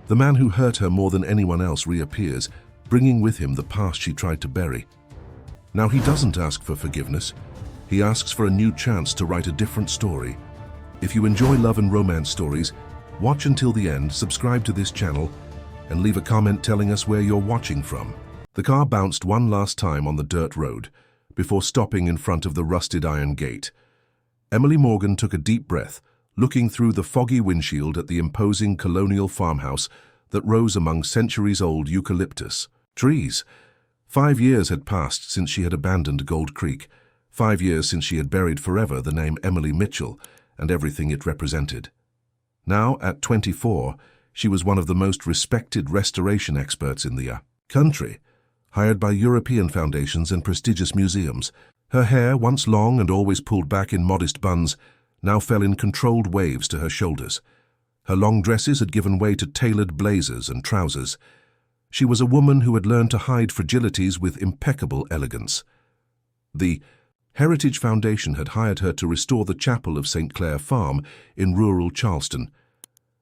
The man who hurt her more than anyone else reappears, bringing with him the past she tried to bury. Now he doesn't ask for forgiveness. He asks for a new chance to write a different story. If you enjoy love and romance stories, watch until the end, subscribe to this channel, and leave a comment telling us where you're watching from. The car bounced one last time on the dirt road before stopping in front of the rusted iron gate. Emily Morgan took a deep breath, looking through the foggy windshield at the imposing colonial farmhouse that rose among centuries-old eucalyptus trees. 5 years had passed since she had abandoned Gold Creek, 5 years since she had buried forever the name Emily Mitchell and everything it represented. Now, at 24, she was one of the most respected restoration experts in the country, hired by European foundations and prestigious museums. Her hair, once long and always pulled back in modest buns, now fell in controlled waves to her shoulders. Her long dresses had given way to tailored blazers and trousers. She was a woman who had learned to hide fragilities with impeccable elegance. The Heritage Foundation had hired her to restore the chapel of St. Clair Farm in rural Charleston.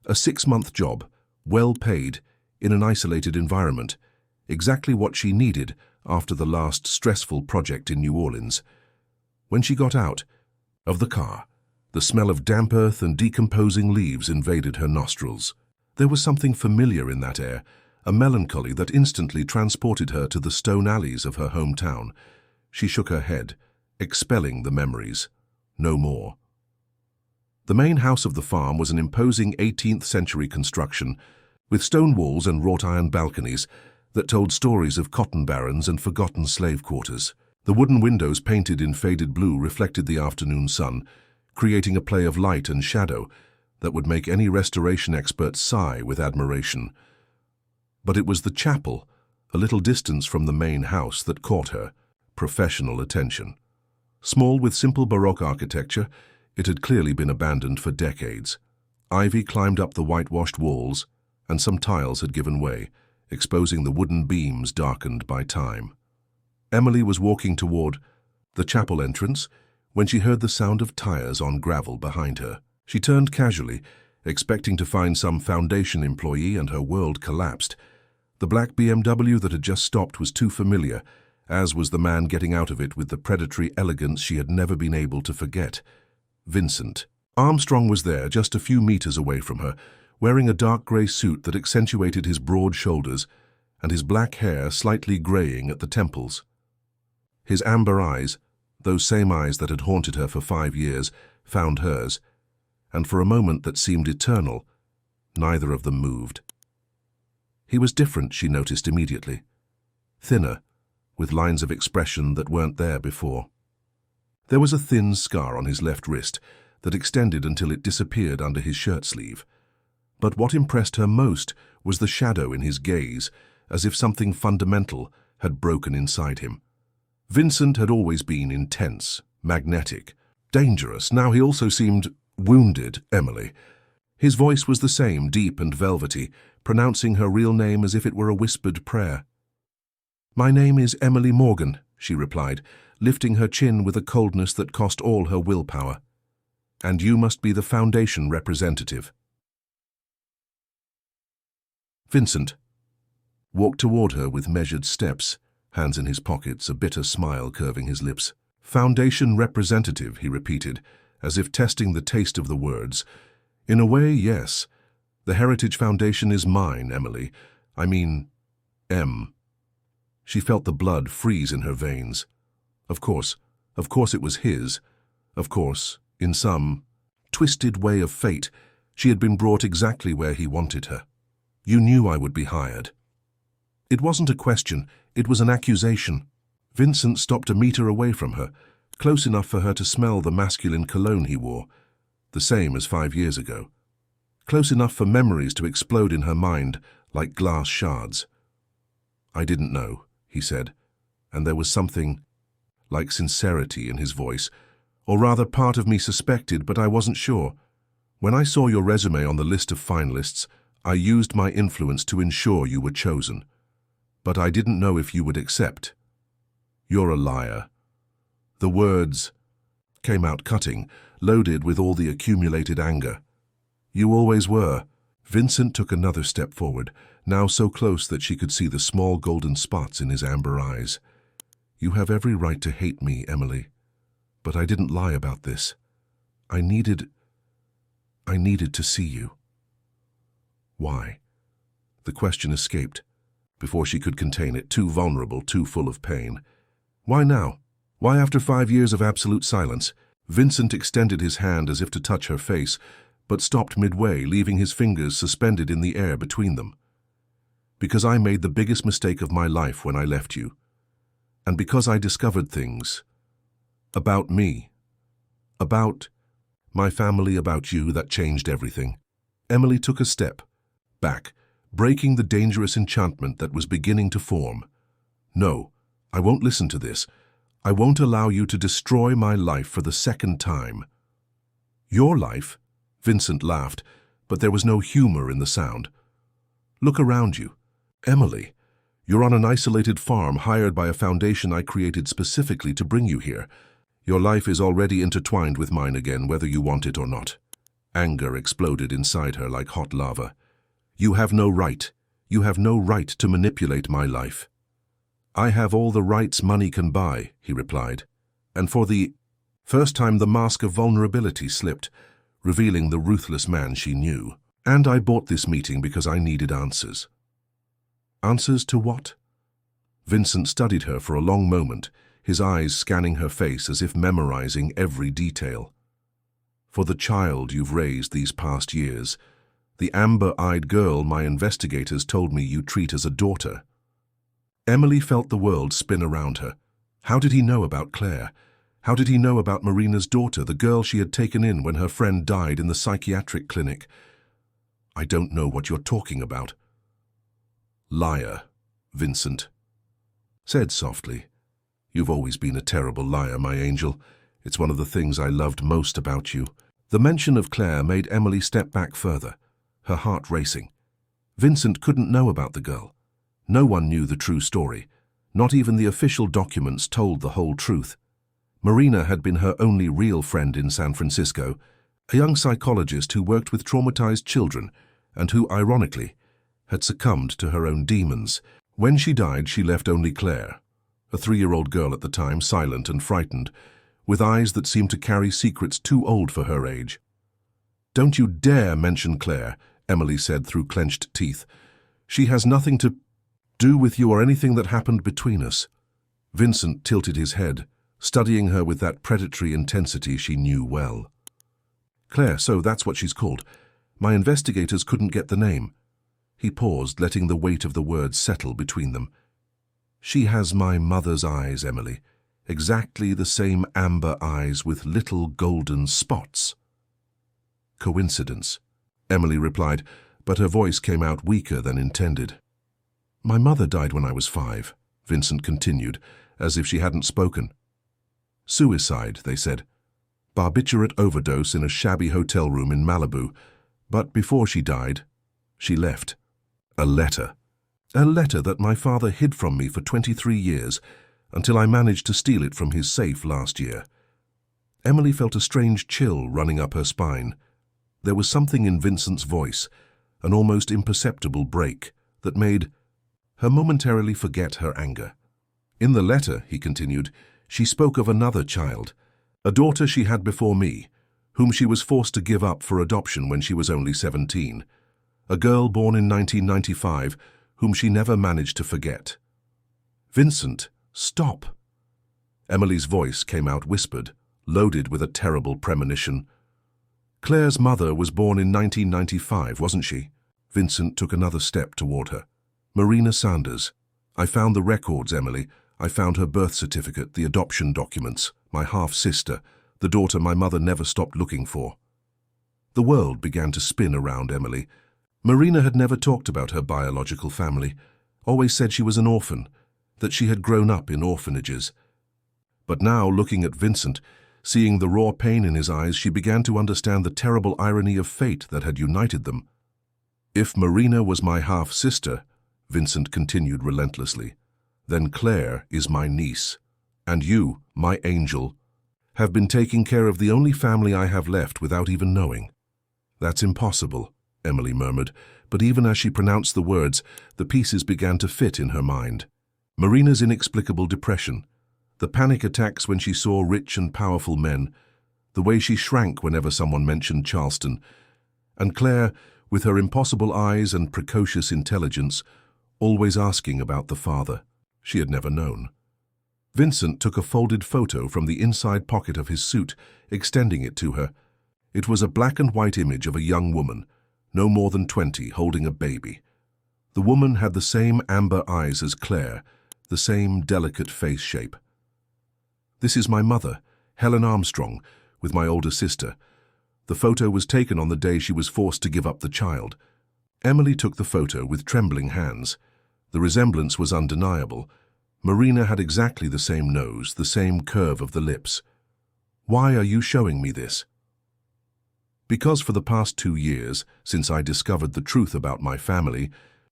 A 6-month job, well paid, in an isolated environment, exactly what she needed after the last stressful project in New Orleans. When she got out of the car, the smell of damp earth and decomposing leaves invaded her nostrils. There was something familiar in that air, a melancholy that instantly transported her to the stone alleys of her hometown. She shook her head, expelling the memories. No more. The main house of the farm was an imposing 18th-century construction, with stone walls and wrought iron balconies that told stories of cotton barons and forgotten slave quarters. The wooden windows, painted in faded blue, reflected the afternoon sun, creating a play of light and shadow that would make any restoration expert sigh with admiration. But it was the chapel, a little distance from the main house, that caught her professional attention. Small with simple Baroque architecture, it had clearly been abandoned for decades. Ivy climbed up the whitewashed walls, and some tiles had given way, exposing the wooden beams darkened by time. Emily was walking toward the chapel entrance when she heard the sound of tires on gravel behind her. She turned casually, expecting to find some foundation employee, and her world collapsed. The black BMW that had just stopped was too familiar, as was the man getting out of it with the predatory elegance she had never been able to forget. Vincent Armstrong was there, just a few meters away from her, wearing a dark grey suit that accentuated his broad shoulders and his black hair slightly greying at the temples. His amber eyes, those same eyes that had haunted her for 5 years, found hers, and for a moment that seemed eternal, neither of them moved. He was different, she noticed immediately. Thinner, with lines of expression that weren't there before. There was a thin scar on his left wrist that extended until it disappeared under his shirt sleeve. But what impressed her most was the shadow in his gaze, as if something fundamental had broken inside him. Vincent had always been intense, magnetic, dangerous. Now he also seemed wounded. Emily. His voice was the same, deep and velvety, pronouncing her real name as if it were a whispered prayer. "My name is Emily Morgan," she replied, lifting her chin with a coldness that cost all her willpower. "And you must be the foundation representative." Vincent walked toward her with measured steps, hands in his pockets, a bitter smile curving his lips. "Foundation representative," he repeated, as if testing the taste of the words. "In a way, yes. The Heritage Foundation is mine, Emily. I mean, M." She felt the blood freeze in her veins. Of course it was his. Of course, in some twisted way of fate, she had been brought exactly where he wanted her. "You knew I would be hired." It wasn't a question, it was an accusation. Vincent stopped a meter away from her, close enough for her to smell the masculine cologne he wore, the same as 5 years ago. Close enough for memories to explode in her mind like glass shards. "I didn't know," he said, and there was something like sincerity in his voice, or rather part of me suspected, but I wasn't sure. "When I saw your resume on the list of finalists, I used my influence to ensure you were chosen. But I didn't know if you would accept." "You're a liar." The words came out cutting, loaded with all the accumulated anger. "You always were. Vincent took another step forward, now so close that she could see the small golden spots in his amber eyes. You have every right to hate me, Emily. But I didn't lie about this. I needed to see you. Why? The question escaped, before she could contain it, too vulnerable, too full of pain. Why now? Why after 5 years of absolute silence? Vincent extended his hand as if to touch her face, but stopped midway, leaving his fingers suspended in the air between them. Because I made the biggest mistake of my life when I left you. And because I discovered things about me, about my family, about you, that changed everything. Emily took a step back, breaking the dangerous enchantment that was beginning to form. No, I won't listen to this. I won't allow you to destroy my life for the second time. Your life? Vincent laughed, but there was no humor in the sound. Look around you. Emily, you're on an isolated farm hired by a foundation I created specifically to bring you here. Your life is already intertwined with mine again, whether you want it or not. Anger exploded inside her like hot lava. You have no right. You have no right to manipulate my life. I have all the rights money can buy, he replied. And for the first time the mask of vulnerability slipped, revealing the ruthless man she knew. And I bought this meeting because I needed answers. Answers to what? Vincent studied her for a long moment, his eyes scanning her face as if memorizing every detail. For the child you've raised these past years, the amber-eyed girl my investigators told me you treat as a daughter. Emily felt the world spin around her. How did he know about Claire? How did he know about Marina's daughter, the girl she had taken in when her friend died in the psychiatric clinic? I don't know what you're talking about. Liar, Vincent said softly. You've always been a terrible liar, my angel. It's one of the things I loved most about you. The mention of Claire made Emily step back further, her heart racing. Vincent couldn't know about the girl. No one knew the true story. Not even the official documents told the whole truth. Marina had been her only real friend in San Francisco, a young psychologist who worked with traumatized children and who, ironically, had succumbed to her own demons. When she died, she left only Claire, a 3-year-old girl at the time, silent and frightened, with eyes that seemed to carry secrets too old for her age. Don't you dare mention Claire, Emily said through clenched teeth. She has nothing to do with you or anything that happened between us. Vincent tilted his head, studying her with that predatory intensity she knew well. Claire, so that's what she's called. My investigators couldn't get the name. He paused, letting the weight of the words settle between them. She has my mother's eyes, Emily. Exactly the same amber eyes with little golden spots. Coincidence, Emily replied, but her voice came out weaker than intended. My mother died when I was 5, Vincent continued, as if she hadn't spoken. Suicide, they said. Barbiturate overdose in a shabby hotel room in Malibu. But before she died, she left. A letter. A letter that my father hid from me for 23 years, until I managed to steal it from his safe last year. Emily felt a strange chill running up her spine. There was something in Vincent's voice, an almost imperceptible break, that made her momentarily forget her anger. In the letter, he continued, she spoke of another child, a daughter she had before me, whom she was forced to give up for adoption when she was only 17. A girl born in 1995, whom she never managed to forget. Vincent, stop. Emily's voice came out whispered, loaded with a terrible premonition. Claire's mother was born in 1995, wasn't she? Vincent took another step toward her. Marina Sanders. I found the records, Emily. I found her birth certificate, the adoption documents, my half-sister, the daughter my mother never stopped looking for. The world began to spin around Emily. Marina had never talked about her biological family, always said she was an orphan, that she had grown up in orphanages. But now, looking at Vincent, seeing the raw pain in his eyes, she began to understand the terrible irony of fate that had united them. If Marina was my half-sister, Vincent continued relentlessly, then Claire is my niece, and you, my angel, have been taking care of the only family I have left without even knowing. That's impossible, Emily murmured, but even as she pronounced the words, the pieces began to fit in her mind. Marina's inexplicable depression, the panic attacks when she saw rich and powerful men, the way she shrank whenever someone mentioned Charleston, and Claire, with her impossible eyes and precocious intelligence, always asking about the father she had never known. Vincent took a folded photo from the inside pocket of his suit, extending it to her. It was a black and white image of a young woman, no more than 20, holding a baby. The woman had the same amber eyes as Claire, the same delicate face shape. "This is my mother, Helen Armstrong, with my older sister. The photo was taken on the day she was forced to give up the child." Emily took the photo with trembling hands. The resemblance was undeniable. Marina had exactly the same nose, the same curve of the lips. "Why are you showing me this?" "Because for the past 2 years, since I discovered the truth about my family,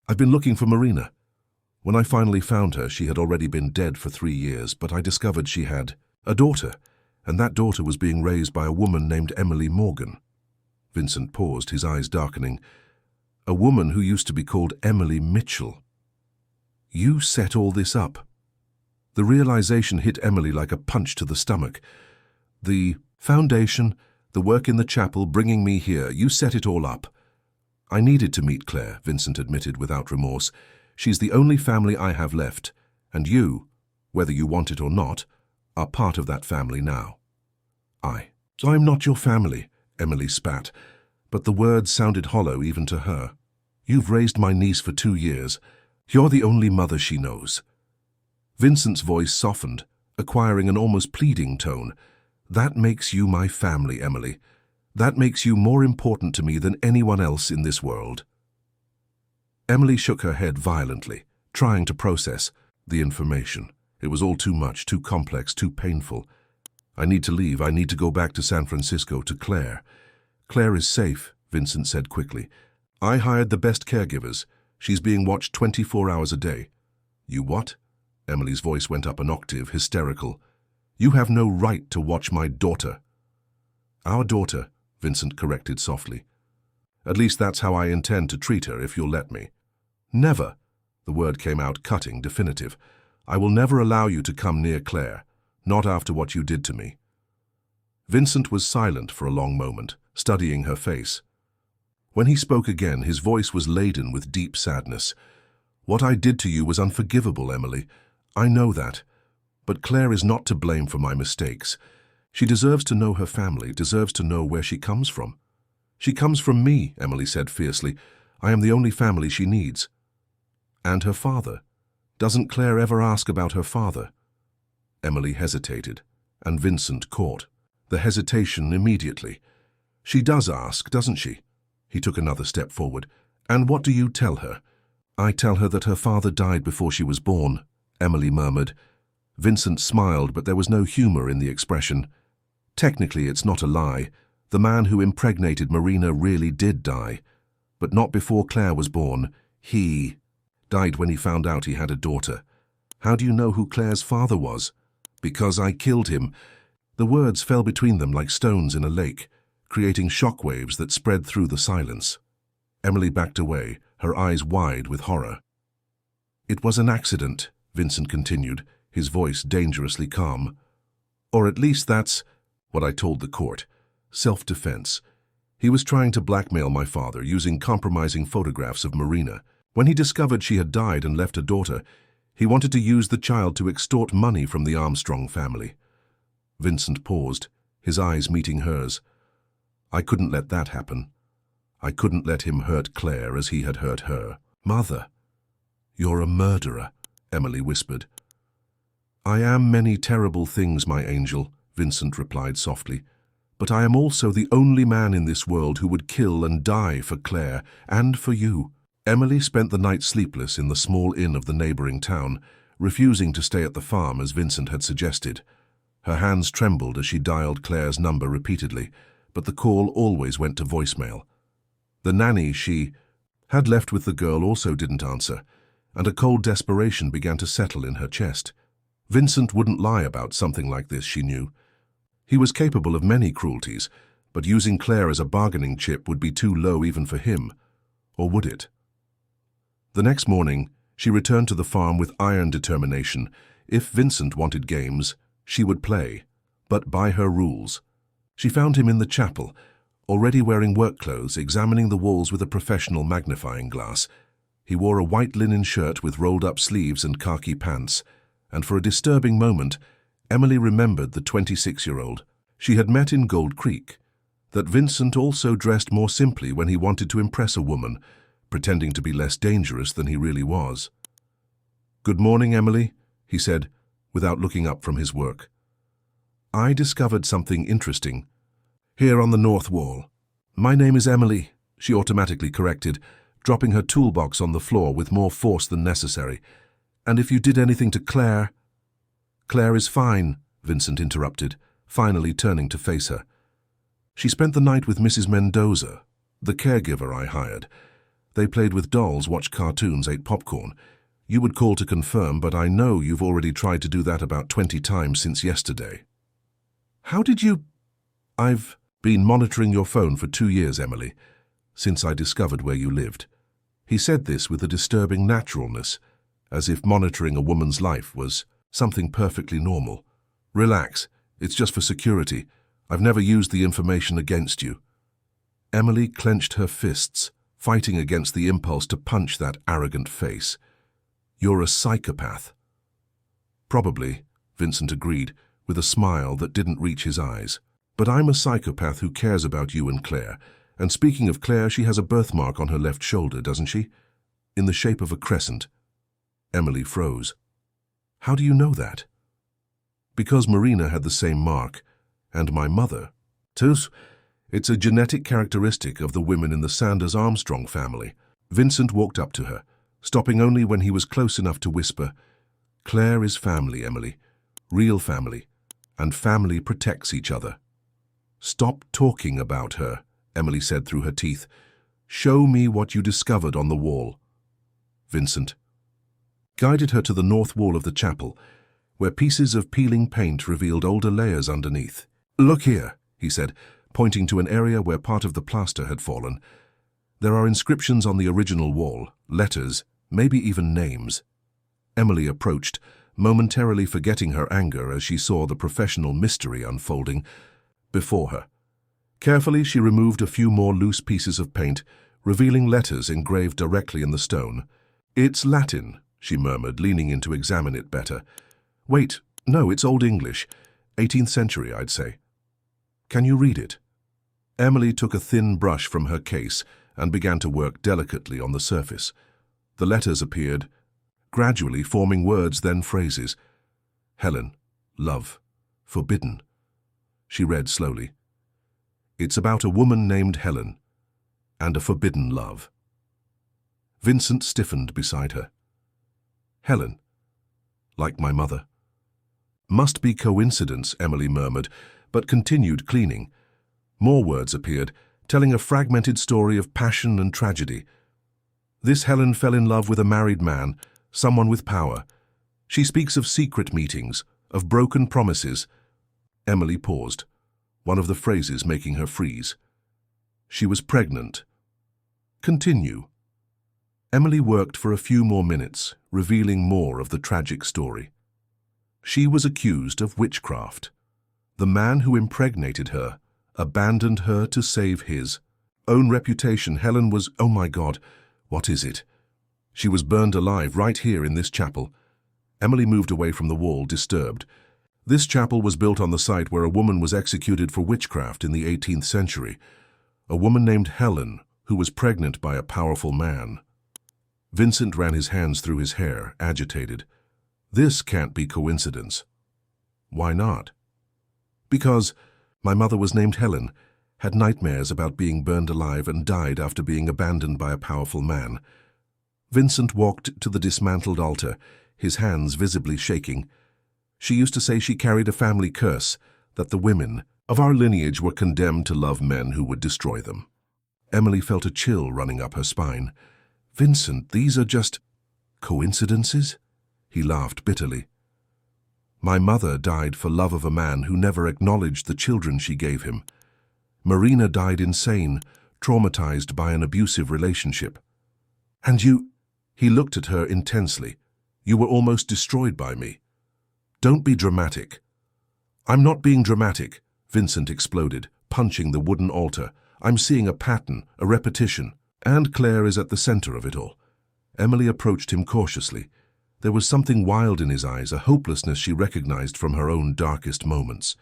I've been looking for Marina. When I finally found her, she had already been dead for 3 years, but I discovered she had a daughter, and that daughter was being raised by a woman named Emily Morgan." Vincent paused, his eyes darkening. "A woman who used to be called Emily Mitchell. You set all this up." The realization hit Emily like a punch to the stomach. "The foundation, the work in the chapel, bringing me here, you set it all up." "I needed to meet Claire," Vincent admitted without remorse. "She's the only family I have left, and you, whether you want it or not, are part of that family now." "I'm not your family," Emily spat, but the words sounded hollow even to her. "You've raised my niece for 2 years. You're the only mother she knows." Vincent's voice softened, acquiring an almost pleading tone. "That makes you my family, Emily. That makes you more important to me than anyone else in this world." Emily shook her head violently, trying to process the information. It was all too much, too complex, too painful. "I need to leave. I need to go back to San Francisco, to Claire." "Claire is safe," Vincent said quickly. "I hired the best caregivers. She's being watched 24 hours a day." "You what?" Emily's voice went up an octave, hysterical. "You have no right to watch my daughter." "Our daughter," Vincent corrected softly. "At least that's how I intend to treat her, if you'll let me." "Never." The word came out cutting, definitive. "I will never allow you to come near Claire, not after what you did to me." Vincent was silent for a long moment, studying her face. When he spoke again, his voice was laden with deep sadness. "What I did to you was unforgivable, Emily. I know that. But Claire is not to blame for my mistakes. She deserves to know her family, deserves to know where she comes from." "She comes from me," Emily said fiercely. "I am the only family she needs." "And her father? Doesn't Claire ever ask about her father?" Emily hesitated, and Vincent caught the hesitation immediately. "She does ask, doesn't she?" He took another step forward. "And what do you tell her?" "I tell her that her father died before she was born," Emily murmured. Vincent smiled, but there was no humor in the expression. "Technically, it's not a lie. The man who impregnated Marina really did die. But not before Claire was born. He died when he found out he had a daughter." "How do you know who Claire's father was?" "Because I killed him." The words fell between them like stones in a lake, creating shockwaves that spread through the silence. Emily backed away, her eyes wide with horror. "It was an accident," Vincent continued, his voice dangerously calm. "Or at least that's what I told the court. Self-defense. He was trying to blackmail my father using compromising photographs of Marina. When he discovered she had died and left a daughter, he wanted to use the child to extort money from the Armstrong family." Vincent paused, his eyes meeting hers. "I couldn't let that happen. I couldn't let him hurt Claire as he had hurt her." "Mother." "You're a murderer," Emily whispered. "I am many terrible things, my angel," Vincent replied softly. "But I am also the only man in this world who would kill and die for Claire, and for you." Emily spent the night sleepless in the small inn of the neighboring town, refusing to stay at the farm as Vincent had suggested. Her hands trembled as she dialed Claire's number repeatedly, but the call always went to voicemail. The nanny she had left with the girl also didn't answer, and a cold desperation began to settle in her chest. Vincent wouldn't lie about something like this, she knew. He was capable of many cruelties, but using Claire as a bargaining chip would be too low even for him. Or would it? The next morning, she returned to the farm with iron determination. If Vincent wanted games, she would play, but by her rules. She found him in the chapel, already wearing work clothes, examining the walls with a professional magnifying glass. He wore a white linen shirt with rolled-up sleeves and khaki pants, and for a disturbing moment, Emily remembered the 26-year-old she had met in Gold Creek, that Vincent also dressed more simply when he wanted to impress a woman, pretending to be less dangerous than he really was. "Good morning, Emily," he said, without looking up from his work. "I discovered something interesting here on the north wall." "My name is Emily," she automatically corrected, dropping her toolbox on the floor with more force than necessary. "And if you did anything to Claire—" "Claire is fine," Vincent interrupted, finally turning to face her. "She spent the night with Mrs. Mendoza, the caregiver I hired. They played with dolls, watched cartoons, ate popcorn. You would call to confirm, but I know you've already tried to do that about 20 times since yesterday." "How did you—" "I've been monitoring your phone for 2 years, Emily, since I discovered where you lived." He said this with a disturbing naturalness, as if monitoring a woman's life was something perfectly normal. "Relax, it's just for security. I've never used the information against you." Emily clenched her fists, fighting against the impulse to punch that arrogant face. "You're a psychopath." "Probably," Vincent agreed, with a smile that didn't reach his eyes. "But I'm a psychopath who cares about you and Claire. And speaking of Claire, she has a birthmark on her left shoulder, doesn't she? In the shape of a crescent." Emily froze. "How do you know that?" "Because Marina had the same mark, and my mother, too. It's a genetic characteristic of the women in the Sanders-Armstrong family." Vincent walked up to her, stopping only when he was close enough to whisper, "Claire is family, Emily. Real family. And family protects each other." "Stop talking about her," Emily said through her teeth. "Show me what you discovered on the wall." Vincent guided her to the north wall of the chapel, where pieces of peeling paint revealed older layers underneath. "Look here," he said, pointing to an area where part of the plaster had fallen. "There are inscriptions on the original wall, letters, maybe even names." Emily approached, momentarily forgetting her anger as she saw the professional mystery unfolding before her. Carefully, she removed a few more loose pieces of paint, revealing letters engraved directly in the stone. "It's Latin," she murmured, leaning in to examine it better. "Wait, no, it's Old English. 18th century, I'd say. Can you read it?" Emily took a thin brush from her case and began to work delicately on the surface. The letters appeared, gradually forming words, then phrases. "Helen, love, forbidden." She read slowly. "It's about a woman named Helen and a forbidden love." Vincent stiffened beside her. "Helen, like my mother." "Must be coincidence," Emily murmured, but continued cleaning. More words appeared, telling a fragmented story of passion and tragedy. "This Helen fell in love with a married man, someone with power. She speaks of secret meetings, of broken promises." Emily paused, one of the phrases making her freeze. "She was pregnant." "Continue." Emily worked for a few more minutes, revealing more of the tragic story. She was accused of witchcraft. The man who impregnated her abandoned her to save his own reputation. Helen was, oh my God, what is it? She was burned alive right here in this chapel. Emily moved away from the wall, disturbed. This chapel was built on the site where a woman was executed for witchcraft in the 18th century. A woman named Helen, who was pregnant by a powerful man. Vincent ran his hands through his hair, agitated. "This can't be coincidence." "Why not?" "Because my mother was named Helen, had nightmares about being burned alive, and died after being abandoned by a powerful man." Vincent walked to the dismantled altar, his hands visibly shaking. "She used to say she carried a family curse, that the women of our lineage were condemned to love men who would destroy them." Emily felt a chill running up her spine. "Vincent, these are just coincidences?" He laughed bitterly. "My mother died for love of a man who never acknowledged the children she gave him. Marina died insane, traumatized by an abusive relationship. And you—" He looked at her intensely. "You were almost destroyed by me." "Don't be dramatic." "I'm not being dramatic," Vincent exploded, punching the wooden altar. "I'm seeing a pattern, a repetition. And Claire is at the center of it all." Emily approached him cautiously. There was something wild in his eyes, a hopelessness she recognized from her own darkest moments.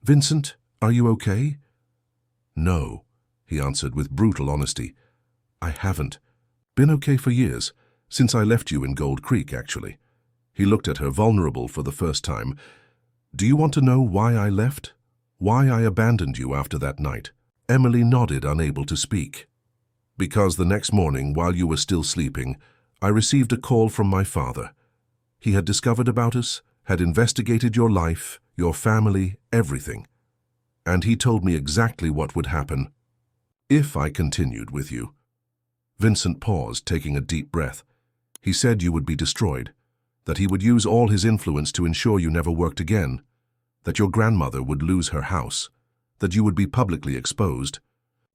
"Vincent, are you okay?" "No," he answered with brutal honesty. "I haven't. Been okay for years, since I left you in Gold Creek, actually." He looked at her, vulnerable for the first time. "Do you want to know why I left? Why I abandoned you after that night?" Emily nodded, unable to speak. "Because the next morning, while you were still sleeping, I received a call from my father. He had discovered about us, had investigated your life, your family, everything. And he told me exactly what would happen if I continued with you." Vincent paused, taking a deep breath. "He said you would be destroyed, that he would use all his influence to ensure you never worked again, that your grandmother would lose her house, that you would be publicly exposed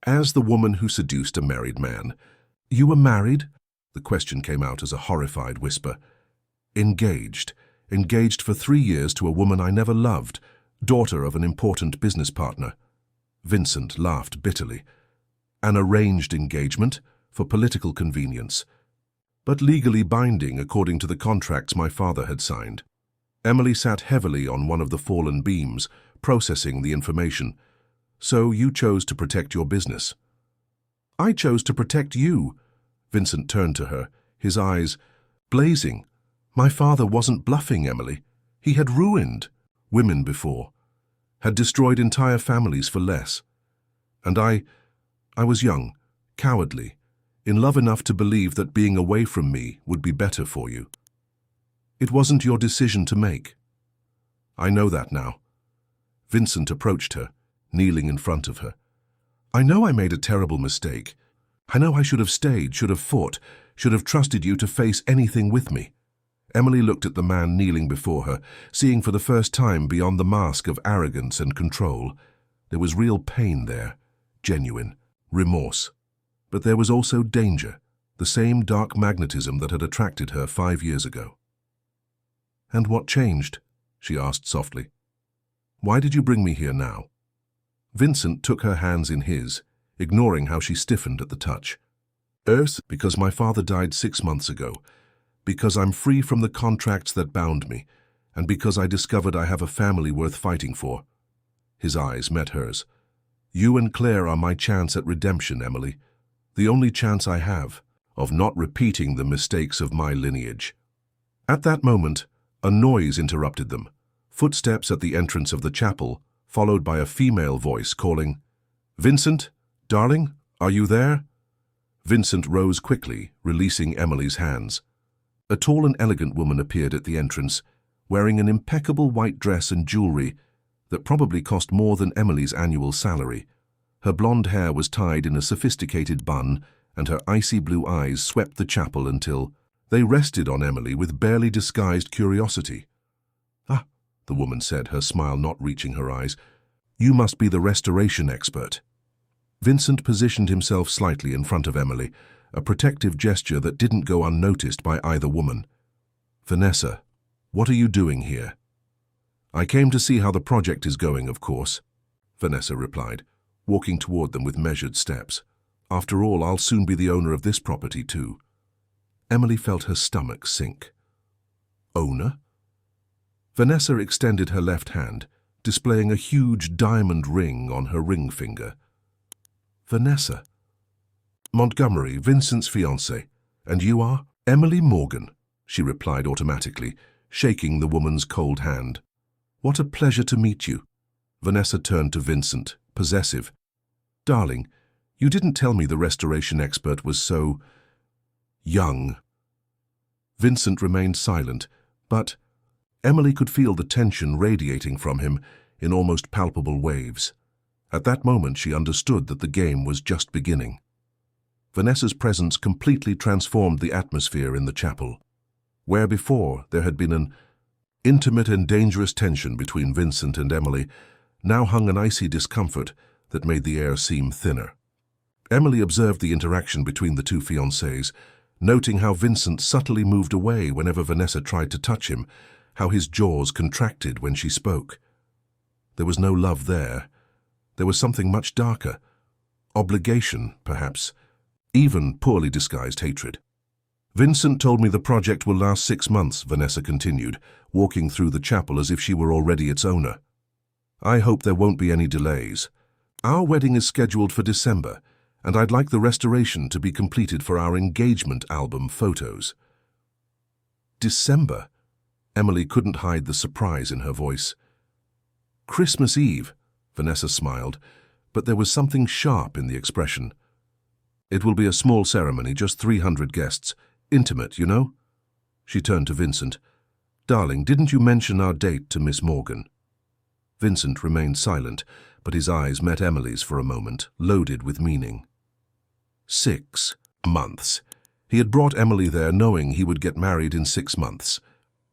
as the woman who seduced a married man." "You were married?" The question came out as a horrified whisper. "Engaged. Engaged for 3 years to a woman I never loved, daughter of an important business partner." Vincent laughed bitterly. "An arranged engagement, for political convenience, but legally binding according to the contracts my father had signed." Emily sat heavily on one of the fallen beams, processing the information. "So you chose to protect your business." "I chose to protect you." Vincent turned to her, his eyes blazing. "My father wasn't bluffing, Emily. He had ruined women before, had destroyed entire families for less. And I was young, cowardly, in love enough to believe that being away from me would be better for you. It wasn't your decision to make. I know that now." Vincent approached her, kneeling in front of her. "I know I made a terrible mistake. I know I should have stayed, should have fought, should have trusted you to face anything with me." Emily looked at the man kneeling before her, seeing for the first time beyond the mask of arrogance and control. There was real pain there, genuine, remorse. But there was also danger, the same dark magnetism that had attracted her 5 years ago. "And what changed?" she asked softly. "Why did you bring me here now?" Vincent took her hands in his, ignoring how she stiffened at the touch. "Earth, because my father died 6 months ago, because I'm free from the contracts that bound me, and because I discovered I have a family worth fighting for." His eyes met hers. "You and Claire are my chance at redemption, Emily. The only chance I have of not repeating the mistakes of my lineage." At that moment, a noise interrupted them. Footsteps at the entrance of the chapel, followed by a female voice calling, "Vincent, darling, are you there?" Vincent rose quickly, releasing Emily's hands. A tall and elegant woman appeared at the entrance, wearing an impeccable white dress and jewelry that probably cost more than Emily's annual salary. Her blonde hair was tied in a sophisticated bun, and her icy blue eyes swept the chapel until they rested on Emily with barely disguised curiosity. "Ah," the woman said, her smile not reaching her eyes, "you must be the restoration expert." Vincent positioned himself slightly in front of Emily, a protective gesture that didn't go unnoticed by either woman. "Vanessa, what are you doing here?" "I came to see how the project is going, of course," Vanessa replied, walking toward them with measured steps. "After all, I'll soon be the owner of this property too." Emily felt her stomach sink. "Owner?" Vanessa extended her left hand, displaying a huge diamond ring on her ring finger. "Vanessa." "Montgomery, Vincent's fiancée. And you are?" "Emily Morgan," she replied automatically, shaking the woman's cold hand. "What a pleasure to meet you." Vanessa turned to Vincent, possessive. "Darling, you didn't tell me the restoration expert was so young." Vincent remained silent, but Emily could feel the tension radiating from him in almost palpable waves. At that moment, she understood that the game was just beginning. Vanessa's presence completely transformed the atmosphere in the chapel. Where before there had been an intimate and dangerous tension between Vincent and Emily, now hung an icy discomfort, that made the air seem thinner. Emily observed the interaction between the two fiancés, noting how Vincent subtly moved away whenever Vanessa tried to touch him, how his jaws contracted when she spoke. There was no love there. There was something much darker. Obligation, perhaps. Even poorly disguised hatred. Vincent told me the project will last 6 months, Vanessa continued, walking through the chapel as if she were already its owner. I hope there won't be any delays. Our wedding is scheduled for December, and I'd like the restoration to be completed for our engagement album photos. December? Emily couldn't hide the surprise in her voice. Christmas Eve, Vanessa smiled, but there was something sharp in the expression. It will be a small ceremony, just 300 guests. Intimate, you know? She turned to Vincent. Darling, didn't you mention our date to Miss Morgan? Vincent remained silent, but his eyes met Emily's for a moment, loaded with meaning. 6 months. He had brought Emily there knowing he would get married in 6 months.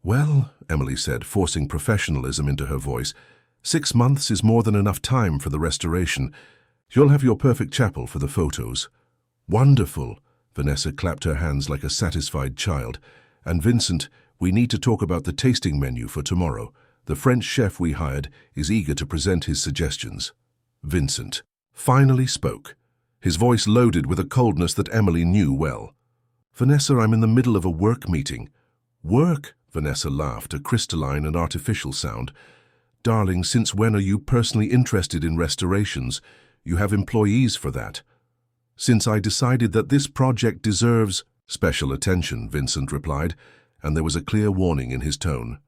Well, Emily said, forcing professionalism into her voice, 6 months is more than enough time for the restoration. You'll have your perfect chapel for the photos. Wonderful. Vanessa clapped her hands like a satisfied child. And Vincent, we need to talk about the tasting menu for tomorrow. The French chef we hired is eager to present his suggestions. Vincent finally spoke, his voice loaded with a coldness that Emily knew well. Vanessa, I'm in the middle of a work meeting. Work? Vanessa laughed, a crystalline and artificial sound. Darling, since when are you personally interested in restorations? You have employees for that. Since I decided that this project deserves special attention, Vincent replied, and there was a clear warning in his tone.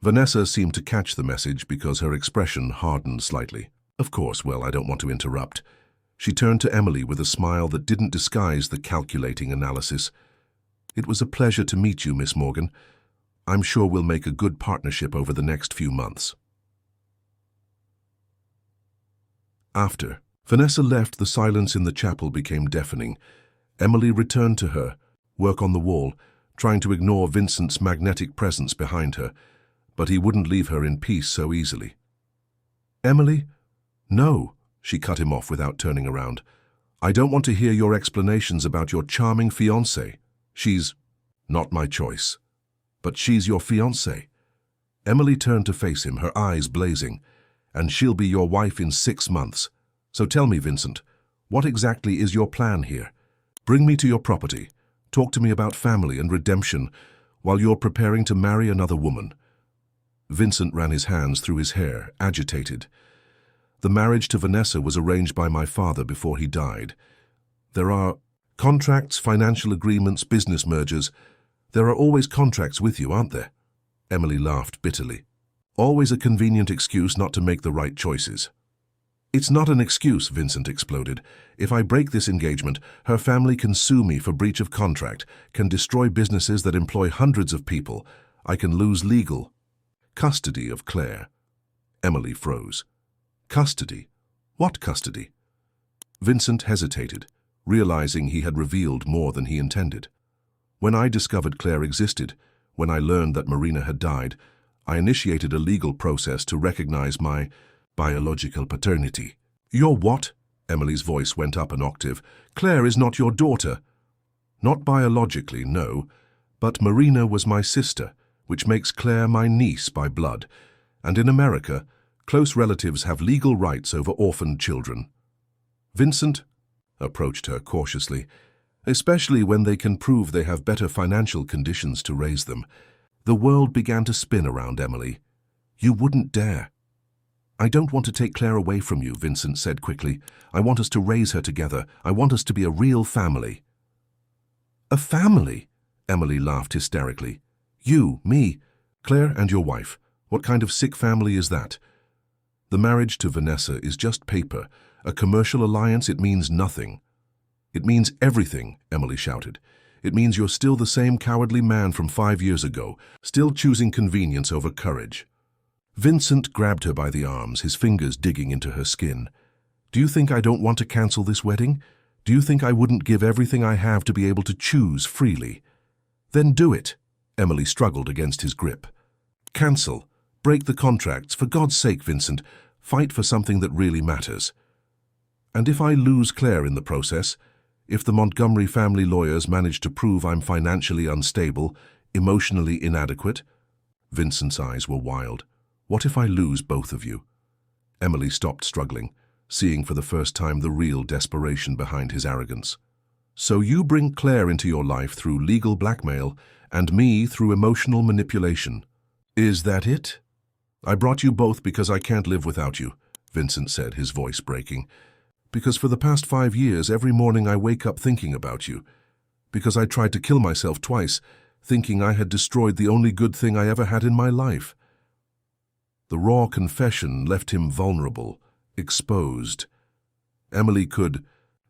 Vanessa seemed to catch the message because her expression hardened slightly. Of course, well, I don't want to interrupt. She turned to Emily with a smile that didn't disguise the calculating analysis. It was a pleasure to meet you, Miss Morgan. I'm sure we'll make a good partnership over the next few months. After Vanessa left, the silence in the chapel became deafening. Emily returned to her, work on the wall, trying to ignore Vincent's magnetic presence behind her, but he wouldn't leave her in peace so easily. Emily? No, she cut him off without turning around. I don't want to hear your explanations about your charming fiancée. She's not my choice. But she's your fiancée. Emily turned to face him, her eyes blazing. And she'll be your wife in 6 months. So tell me, Vincent, what exactly is your plan here? Bring me to your property. Talk to me about family and redemption while you're preparing to marry another woman. Vincent ran his hands through his hair, agitated. The marriage to Vanessa was arranged by my father before he died. There are contracts, financial agreements, business mergers. There are always contracts with you, aren't there? Emily laughed bitterly. Always a convenient excuse not to make the right choices. It's not an excuse, Vincent exploded. If I break this engagement, her family can sue me for breach of contract, can destroy businesses that employ hundreds of people. I can lose legal custody of Claire. Emily froze. Custody? What custody? Vincent hesitated, realizing he had revealed more than he intended. When I discovered Claire existed, when I learned that Marina had died, I initiated a legal process to recognize my biological paternity. Your what? Emily's voice went up an octave. Claire is not your daughter. Not biologically, no, but Marina was my sister, which makes Claire my niece by blood, and in America, close relatives have legal rights over orphaned children. Vincent approached her cautiously, especially when they can prove they have better financial conditions to raise them. The world began to spin around Emily. You wouldn't dare. I don't want to take Claire away from you, Vincent said quickly. I want us to raise her together. I want us to be a real family. A family? Emily laughed hysterically. You, me, Claire and your wife. What kind of sick family is that? The marriage to Vanessa is just paper. A commercial alliance, it means nothing. It means everything, Emily shouted. It means you're still the same cowardly man from 5 years ago, still choosing convenience over courage. Vincent grabbed her by the arms, his fingers digging into her skin. Do you think I don't want to cancel this wedding? Do you think I wouldn't give everything I have to be able to choose freely? Then do it. Emily struggled against his grip. Cancel. Break the contracts. For God's sake, Vincent, fight for something that really matters. And if I lose Claire in the process, if the Montgomery family lawyers manage to prove I'm financially unstable, emotionally inadequate? Vincent's eyes were wild. What if I lose both of you? Emily stopped struggling, seeing for the first time the real desperation behind his arrogance. So you bring Claire into your life through legal blackmail and me through emotional manipulation. Is that it? I brought you both because I can't live without you, Vincent said, his voice breaking. Because for the past 5 years, every morning I wake up thinking about you. Because I tried to kill myself twice, thinking I had destroyed the only good thing I ever had in my life. The raw confession left him vulnerable, exposed. Emily could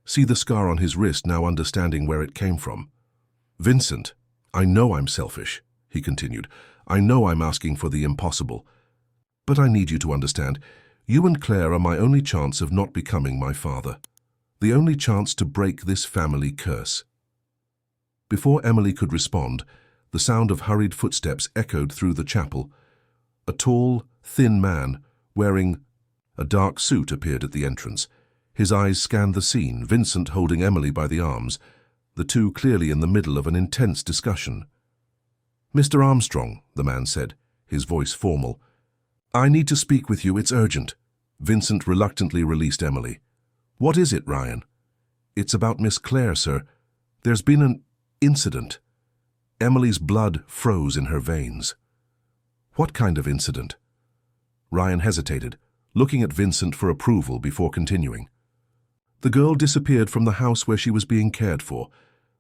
see the scar on his wrist, now understanding where it came from. Vincent, I know I'm selfish, he continued. I know I'm asking for the impossible. But I need you to understand, you and Claire are my only chance of not becoming my father. The only chance to break this family curse. Before Emily could respond, the sound of hurried footsteps echoed through the chapel. A tall, thin man, wearing a dark suit, appeared at the entrance. His eyes scanned the scene, Vincent holding Emily by the arms, the two clearly in the middle of an intense discussion. Mr. Armstrong, the man said, his voice formal. I need to speak with you, it's urgent. Vincent reluctantly released Emily. What is it, Ryan? It's about Miss Claire, sir. There's been an incident. Emily's blood froze in her veins. What kind of incident? Ryan hesitated, looking at Vincent for approval before continuing. The girl disappeared from the house where she was being cared for.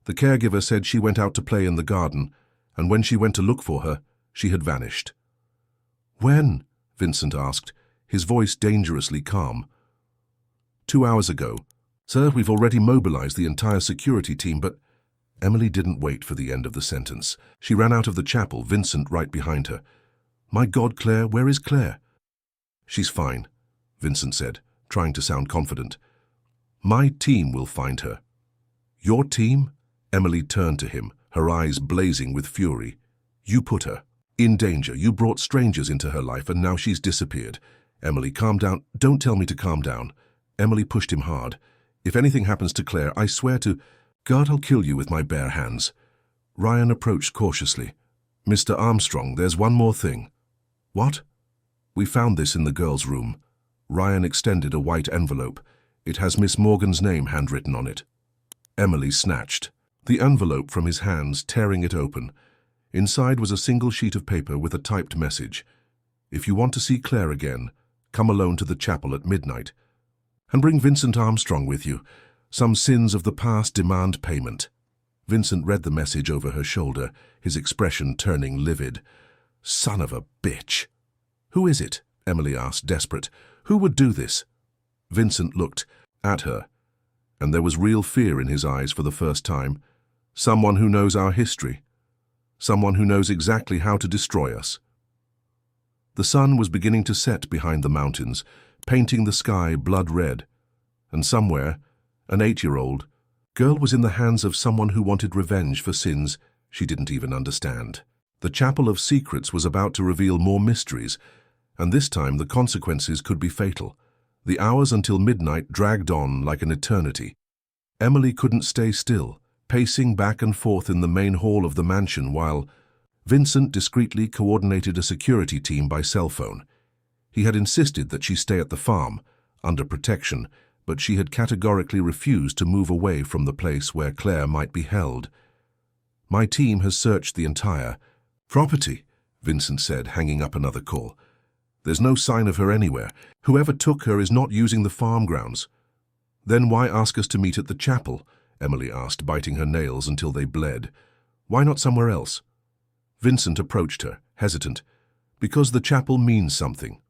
The caregiver said she went out to play in the garden, and when she went to look for her, she had vanished. When? Vincent asked, his voice dangerously calm. 2 hours ago. Sir, we've already mobilized the entire security team, but... Emily didn't wait for the end of the sentence. She ran out of the chapel, Vincent right behind her. My God, Claire, where is Claire? She's fine, Vincent said, trying to sound confident. My team will find her. Your team? Emily turned to him, her eyes blazing with fury. You put her in danger. You brought strangers into her life, and now she's disappeared. Emily, calm down. Don't tell me to calm down. Emily pushed him hard. If anything happens to Claire, I swear to... God, I'll kill you with my bare hands. Ryan approached cautiously. Mr. Armstrong, there's one more thing. What? We found this in the girl's room. Ryan extended a white envelope. It has Miss Morgan's name handwritten on it. Emily snatched the envelope from his hands, tearing it open. Inside was a single sheet of paper with a typed message. If you want to see Claire again, come alone to the chapel at midnight. And bring Vincent Armstrong with you. Some sins of the past demand payment. Vincent read the message over her shoulder, his expression turning livid. Son of a bitch. Who is it? Emily asked, desperate. Who would do this? Vincent looked at her, and there was real fear in his eyes for the first time. Someone who knows our history. Someone who knows exactly how to destroy us. The sun was beginning to set behind the mountains, painting the sky blood red. And somewhere, an 8-year-old girl was in the hands of someone who wanted revenge for sins she didn't even understand. The Chapel of Secrets was about to reveal more mysteries, and this time the consequences could be fatal. The hours until midnight dragged on like an eternity. Emily couldn't stay still, pacing back and forth in the main hall of the mansion while Vincent discreetly coordinated a security team by cell phone. He had insisted that she stay at the farm, under protection, but she had categorically refused to move away from the place where Claire might be held. My team has searched the entire property, Vincent said, hanging up another call. There's no sign of her anywhere. Whoever took her is not using the farm grounds. Then why ask us to meet at the chapel? Emily asked, biting her nails until they bled. Why not somewhere else? Vincent approached her, hesitant. Because the chapel means something.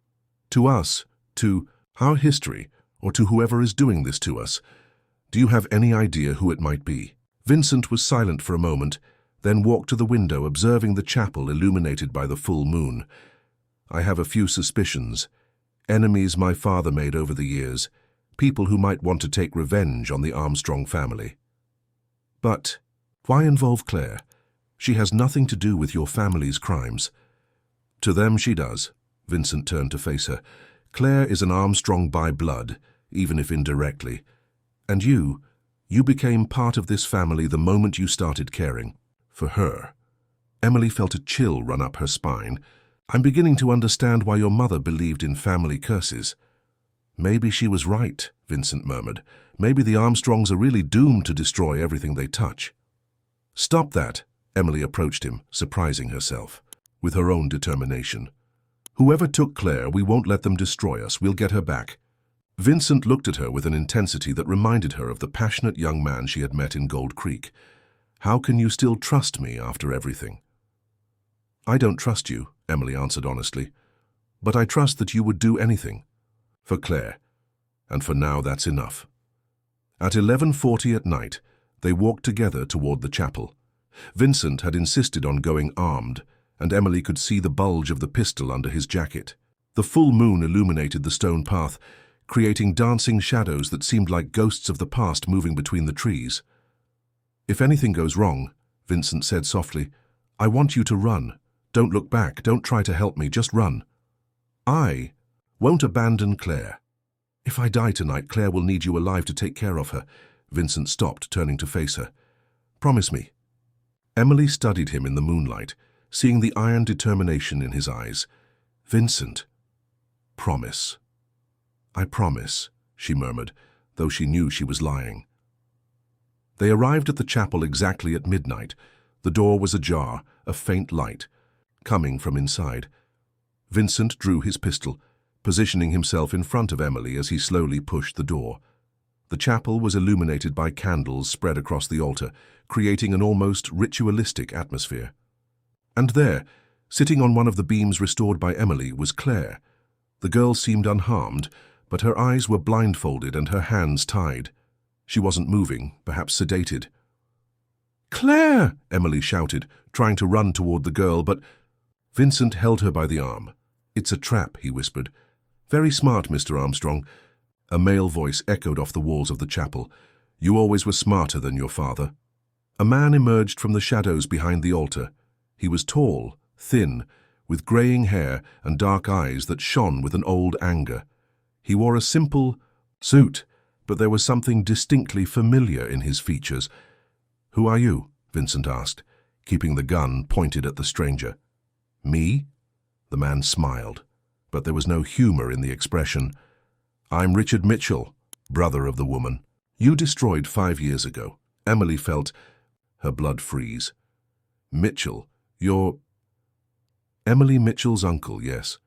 To us, to our history, or to whoever is doing this to us. Do you have any idea who it might be? Vincent was silent for a moment, then walked to the window, observing the chapel illuminated by the full moon. I have a few suspicions. Enemies my father made over the years. People who might want to take revenge on the Armstrong family. But why involve Claire? She has nothing to do with your family's crimes. To them she does. Vincent turned to face her. Claire is an Armstrong by blood. even if indirectly. And you became part of this family the moment you started caring for her. Emily felt a chill run up her spine. I'm beginning to understand why your mother believed in family curses. Maybe she was right, Vincent murmured. Maybe the Armstrongs are really doomed to destroy everything they touch. Stop that, Emily approached him, surprising herself, with her own determination. Whoever took Claire, we won't let them destroy us. We'll get her back. Vincent looked at her with an intensity that reminded her of the passionate young man she had met in Gold Creek. How can you still trust me after everything? I don't trust you, Emily answered honestly, but I trust that you would do anything. For Claire. And for now, that's enough. At 11:40 at night, they walked together toward the chapel. Vincent had insisted on going armed, and Emily could see the bulge of the pistol under his jacket. The full moon illuminated the stone path, creating dancing shadows that seemed like ghosts of the past moving between the trees. If anything goes wrong, Vincent said softly, I want you to run. Don't look back. Don't try to help me. Just run. I won't abandon Claire. If I die tonight, Claire will need you alive to take care of her. Vincent stopped, turning to face her. Promise me. Emily studied him in the moonlight, seeing the iron determination in his eyes. Vincent. Promise. I promise, she murmured, though she knew she was lying. They arrived at the chapel exactly at midnight. The door was ajar, a faint light, coming from inside. Vincent drew his pistol, positioning himself in front of Emily as he slowly pushed the door. The chapel was illuminated by candles spread across the altar, creating an almost ritualistic atmosphere. And there, sitting on one of the beams restored by Emily, was Claire. The girl seemed unharmed, but her eyes were blindfolded and her hands tied. She wasn't moving, perhaps sedated. Claire! Emily shouted, trying to run toward the girl, but Vincent held her by the arm. It's a trap, he whispered. Very smart, Mr. Armstrong. A male voice echoed off the walls of the chapel. You always were smarter than your father. A man emerged from the shadows behind the altar. He was tall, thin, with graying hair and dark eyes that shone with an old anger. He wore a simple suit, but there was something distinctly familiar in his features. Who are you? Vincent asked, keeping the gun pointed at the stranger. Me? The man smiled, but there was no humor in the expression. I'm Richard Mitchell, brother of the woman you destroyed 5 years ago. Emily felt her blood freeze. Mitchell, you're Emily Mitchell's uncle, yes.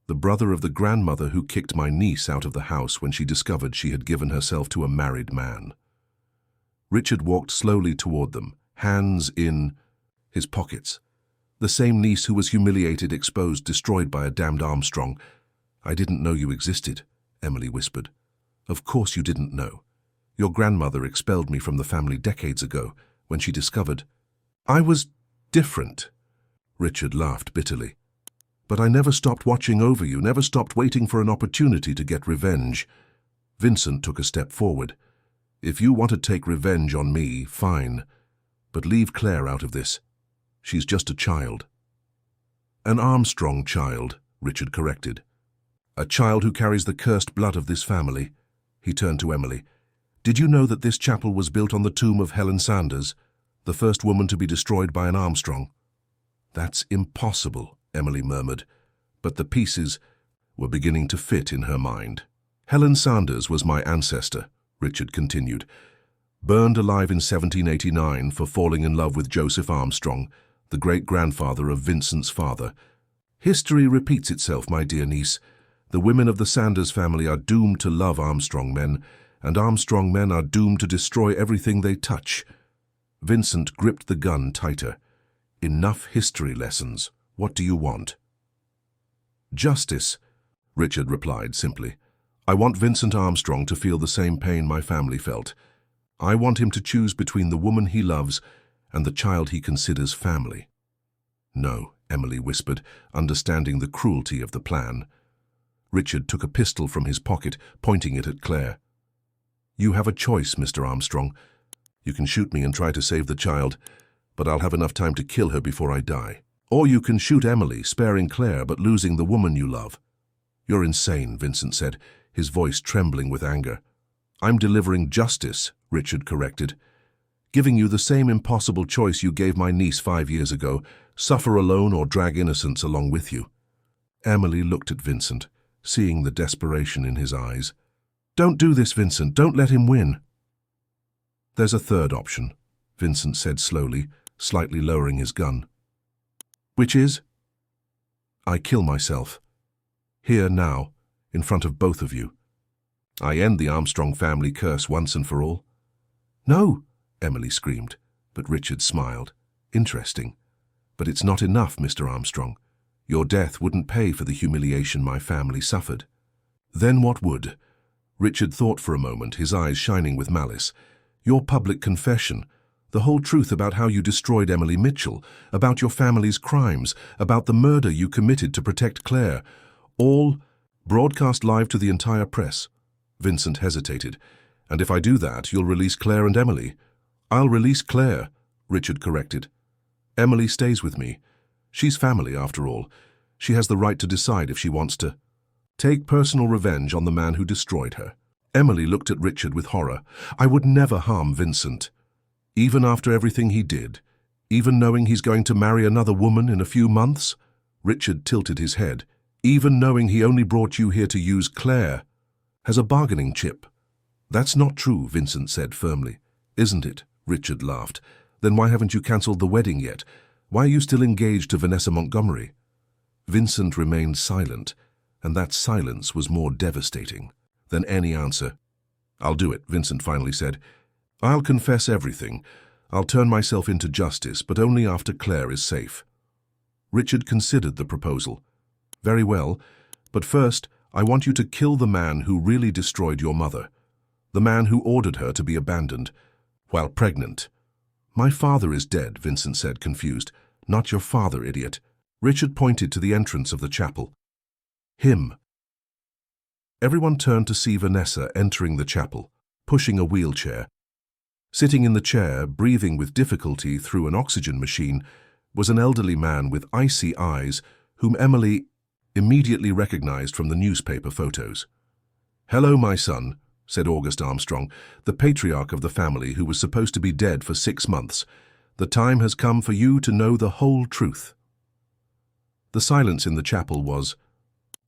The brother of the grandmother who kicked my niece out of the house when she discovered she had given herself to a married man. Richard walked slowly toward them, hands in his pockets. The same niece who was humiliated, exposed, destroyed by a damned Armstrong. I didn't know you existed, Emily whispered. Of course you didn't know. Your grandmother expelled me from the family decades ago when she discovered I was different. Richard laughed bitterly. But I never stopped watching over you, never stopped waiting for an opportunity to get revenge. Vincent took a step forward. If you want to take revenge on me, fine. But leave Claire out of this. She's just a child. An Armstrong child, Richard corrected. A child who carries the cursed blood of this family. He turned to Emily. Did you know that this chapel was built on the tomb of Helen Sanders, the first woman to be destroyed by an Armstrong? That's impossible, Emily murmured, but the pieces were beginning to fit in her mind. Helen Sanders was my ancestor, Richard continued, burned alive in 1789 for falling in love with Joseph Armstrong, the great-grandfather of Vincent's father. History repeats itself, my dear niece. The women of the Sanders family are doomed to love Armstrong men, and Armstrong men are doomed to destroy everything they touch. Vincent gripped the gun tighter. Enough history lessons. What do you want? Justice, Richard replied simply. I want Vincent Armstrong to feel the same pain my family felt. I want him to choose between the woman he loves and the child he considers family. No, Emily whispered, understanding the cruelty of the plan. Richard took a pistol from his pocket, pointing it at Claire. You have a choice, Mr. Armstrong. You can shoot me and try to save the child, but I'll have enough time to kill her before I die. Or you can shoot Emily, sparing Claire but losing the woman you love. You're insane, Vincent said, his voice trembling with anger. "I'm delivering justice," Richard corrected. "Giving you the same impossible choice you gave my niece 5 years ago, suffer alone or drag innocence along with you." Emily looked at Vincent, seeing the desperation in his eyes. "Don't do this, Vincent. Don't let him win." "There's a third option," Vincent said slowly, slightly lowering his gun. "Which is?" "I kill myself. Here now, in front of both of you. I end the Armstrong family curse once and for all." "No!" Emily screamed, but Richard smiled. "Interesting. But it's not enough, Mr. Armstrong. Your death wouldn't pay for the humiliation my family suffered." "Then what would?" Richard thought for a moment, his eyes shining with malice. "Your public confession. The whole truth about how you destroyed Emily Mitchell, about your family's crimes, about the murder you committed to protect Claire. All broadcast live to the entire press." Vincent hesitated. "And if I do that, you'll release Claire and Emily." "I'll release Claire," Richard corrected. "Emily stays with me. She's family, after all. She has the right to decide if she wants to take personal revenge on the man who destroyed her." Emily looked at Richard with horror. "I would never harm Vincent. Even after everything he did, even knowing he's going to marry another woman in a few months?" Richard tilted his head. "Even knowing he only brought you here to use Claire as a bargaining chip." "That's not true," Vincent said firmly. "Isn't it?" Richard laughed. "Then why haven't you cancelled the wedding yet? Why are you still engaged to Vanessa Montgomery?" Vincent remained silent, and that silence was more devastating than any answer. "I'll do it," Vincent finally said. "I'll confess everything. I'll turn myself into justice, but only after Claire is safe." Richard considered the proposal. "Very well, but first I want you to kill the man who really destroyed your mother, the man who ordered her to be abandoned while pregnant." "My father is dead," Vincent said, confused. "Not your father, idiot." Richard pointed to the entrance of the chapel. "Him." Everyone turned to see Vanessa entering the chapel, pushing a wheelchair. Sitting in the chair, breathing with difficulty through an oxygen machine, was an elderly man with icy eyes whom Emily immediately recognized from the newspaper photos. "Hello, my son," said August Armstrong, the patriarch of the family who was supposed to be dead for 6 months. "The time has come for you to know the whole truth." The silence in the chapel was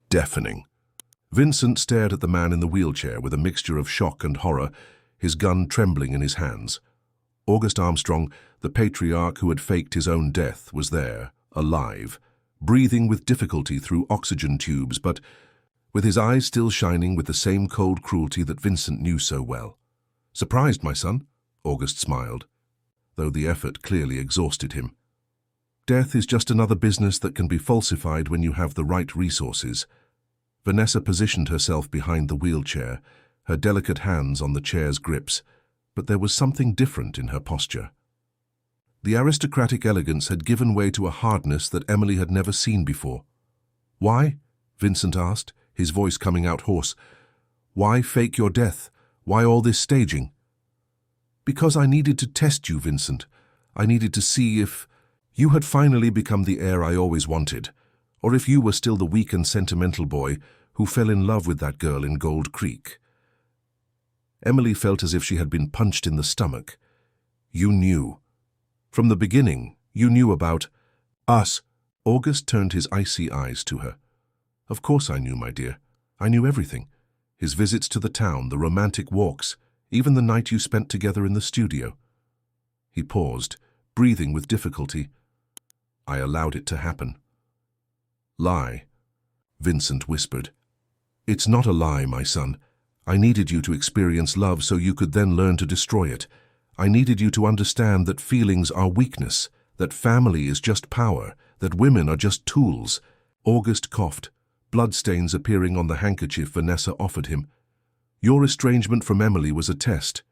deafening. Vincent stared at the man in the wheelchair with a mixture of shock and horror, his gun trembling in his hands. August Armstrong, the patriarch who had faked his own death, was there, alive, breathing with difficulty through oxygen tubes, but with his eyes still shining with the same cold cruelty that Vincent knew so well. "Surprised, my son?" August smiled, though the effort clearly exhausted him. "Death is just another business that can be falsified when you have the right resources." Vanessa positioned herself behind the wheelchair, her delicate hands on the chair's grips, but there was something different in her posture. The aristocratic elegance had given way to a hardness that Emily had never seen before. "Why?" Vincent asked, his voice coming out hoarse. "Why fake your death? Why all this staging?" "Because I needed to test you, Vincent. I needed to see if you had finally become the heir I always wanted, or if you were still the weak and sentimental boy who fell in love with that girl in Gold Creek." Emily felt as if she had been punched in the stomach. "You knew. From the beginning, you knew about us." August turned his icy eyes to her. "Of course I knew, my dear. I knew everything. His visits to the town, the romantic walks, even the night you spent together in the studio." He paused, breathing with difficulty. "I allowed it to happen." "Lie," Vincent whispered. "It's not a lie, my son. I needed you to experience love so you could then learn to destroy it. I needed you to understand that feelings are weakness, that family is just power, that women are just tools." August coughed, bloodstains appearing on the handkerchief Vanessa offered him. "Your estrangement from Emily was a test,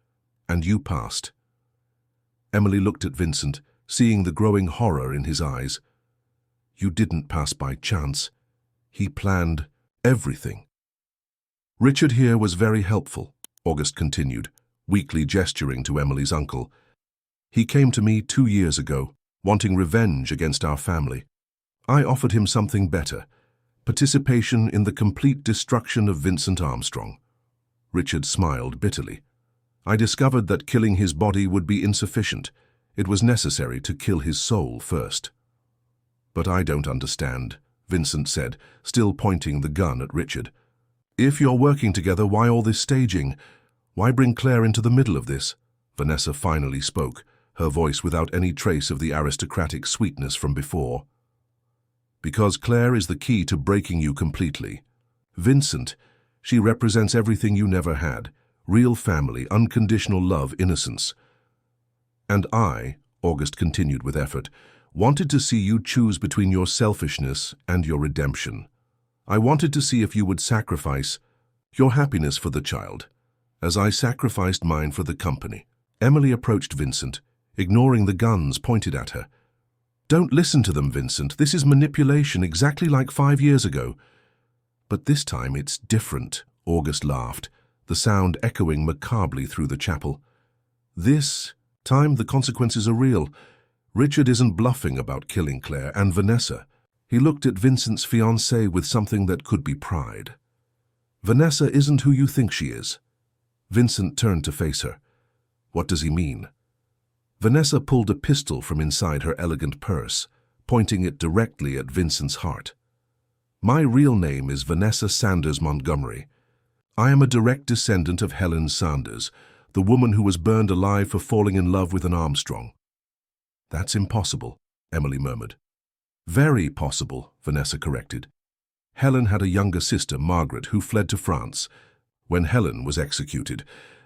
and you passed." Emily looked at Vincent, seeing the growing horror in his eyes. "You didn't pass by chance. He planned everything." "Richard here was very helpful," August continued, weakly gesturing to Emily's uncle. "He came to me 2 years ago, wanting revenge against our family. I offered him something better, participation in the complete destruction of Vincent Armstrong. Richard smiled bitterly. I discovered that killing his body would be insufficient. It was necessary to kill his soul first. But I don't understand, Vincent said, still pointing the gun at Richard. If you're working together, why all this staging? Why bring Claire into the middle of this? Vanessa finally spoke, her voice without any trace of the aristocratic sweetness from before. Because Claire is the key to breaking you completely. Vincent, she represents everything you never had. Real family, unconditional love, innocence. And I, August continued with effort, wanted to see you choose between your selfishness and your redemption. I wanted to see if you would sacrifice your happiness for the child, as I sacrificed mine for the company. Emily approached Vincent, ignoring the guns pointed at her. Don't listen to them, Vincent. This is manipulation, exactly like 5 years ago. But this time it's different, August laughed, the sound echoing macabrely through the chapel. This time the consequences are real. Richard isn't bluffing about killing Claire and Vanessa. He looked at Vincent's fiancée with something that could be pride. Vanessa isn't who you think she is. Vincent turned to face her. What does he mean? Vanessa pulled a pistol from inside her elegant purse, pointing it directly at Vincent's heart. My real name is Vanessa Sanders Montgomery. I am a direct descendant of Helen Sanders, the woman who was burned alive for falling in love with an Armstrong. That's impossible, Emily murmured. Very possible, Vanessa corrected. Helen had a younger sister, Margaret, who fled to France. When Helen was executed,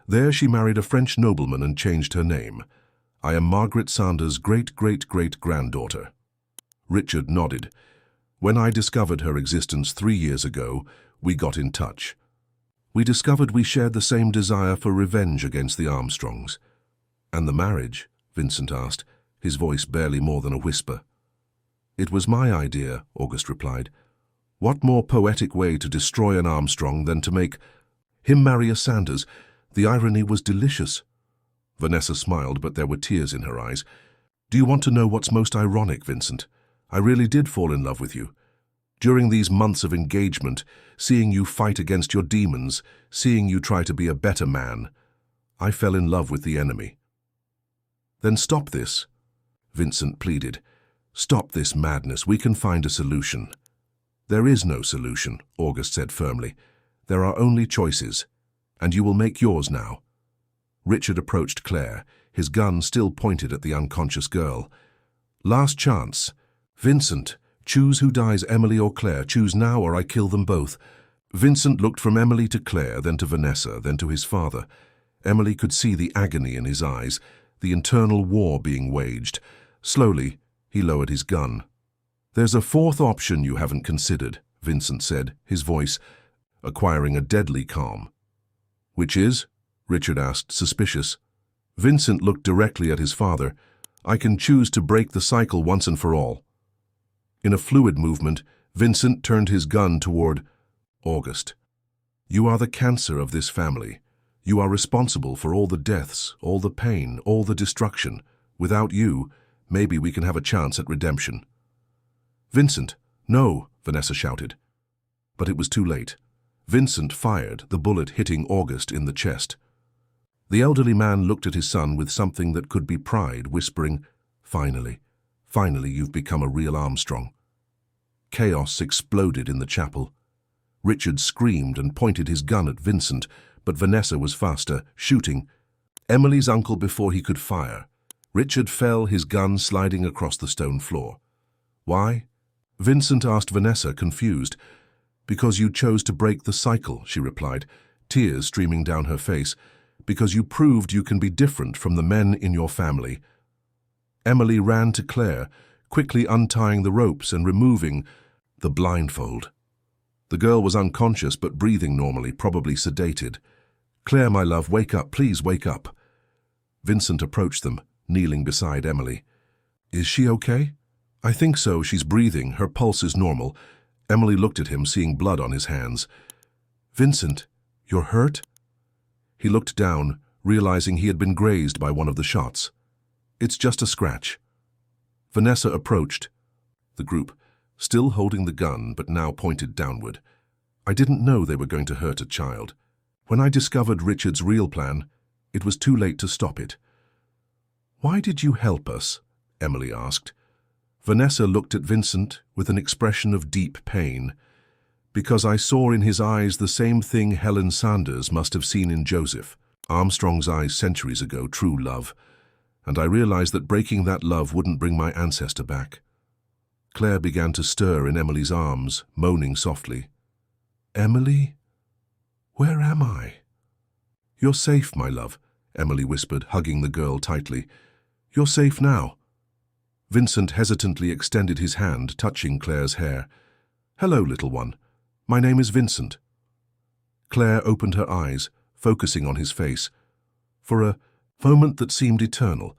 there she married a French nobleman and changed her name. I am Margaret Sanders' great-great-great-granddaughter. Richard nodded. When I discovered her existence 3 years ago, we got in touch. We discovered we shared the same desire for revenge against the Armstrongs. And the marriage? Vincent asked, his voice barely more than a whisper. It was my idea, August replied. What more poetic way to destroy an Armstrong than to make him marry a Sanders? The irony was delicious. Vanessa smiled, but there were tears in her eyes. Do you want to know what's most ironic, Vincent? I really did fall in love with you. During these months of engagement, seeing you fight against your demons, seeing you try to be a better man, I fell in love with the enemy. Then stop this, Vincent pleaded. Stop this madness. We can find a solution. There is no solution, August said firmly. There are only choices, and you will make yours now. Richard approached Claire, his gun still pointed at the unconscious girl. Last chance. Vincent, choose who dies, Emily or Claire. Choose now or I kill them both. Vincent looked from Emily to Claire, then to Vanessa, then to his father. Emily could see the agony in his eyes, the internal war being waged. Slowly, he lowered his gun. There's a fourth option you haven't considered, Vincent said, his voice acquiring a deadly calm. Which is? Richard asked, suspicious. Vincent looked directly at his father. I can choose to break the cycle once and for all. In a fluid movement, Vincent turned his gun toward August. You are the cancer of this family. You are responsible for all the deaths, all the pain, all the destruction. Without you, maybe we can have a chance at redemption. Vincent, no, Vanessa shouted. But it was too late. Vincent fired, the bullet hitting August in the chest. The elderly man looked at his son with something that could be pride, whispering, Finally, you've become a real Armstrong. Chaos exploded in the chapel. Richard screamed and pointed his gun at Vincent, but Vanessa was faster, shooting Emily's uncle before he could fire. Richard fell, his gun sliding across the stone floor. Why? Vincent asked Vanessa, confused. Because you chose to break the cycle, she replied, tears streaming down her face. Because you proved you can be different from the men in your family. Emily ran to Claire, quickly untying the ropes and removing the blindfold. The girl was unconscious but breathing normally, probably sedated. Claire, my love, wake up, please wake up. Vincent approached them, kneeling beside Emily. Is she okay? I think so, she's breathing, her pulse is normal. Emily looked at him, seeing blood on his hands. Vincent, you're hurt? He looked down, realizing he had been grazed by one of the shots. It's just a scratch. Vanessa approached the group. still holding the gun but now pointed downward. "I didn't know they were going to hurt a child. When I discovered Richard's real plan, it was too late to stop it." "Why did you help us?" Emily asked. Vanessa looked at Vincent with an expression of deep pain. "Because I saw in his eyes the same thing Helen Sanders must have seen in Joseph, Armstrong's eyes centuries ago, true love. And I realized that breaking that love wouldn't bring my ancestor back." Claire began to stir in Emily's arms, moaning softly. "Emily? Where am I?" "You're safe, my love," Emily whispered, hugging the girl tightly. "You're safe now." Vincent hesitantly extended his hand, touching Claire's hair. "Hello, little one. My name is Vincent." Claire opened her eyes, focusing on his face. For a moment that seemed eternal,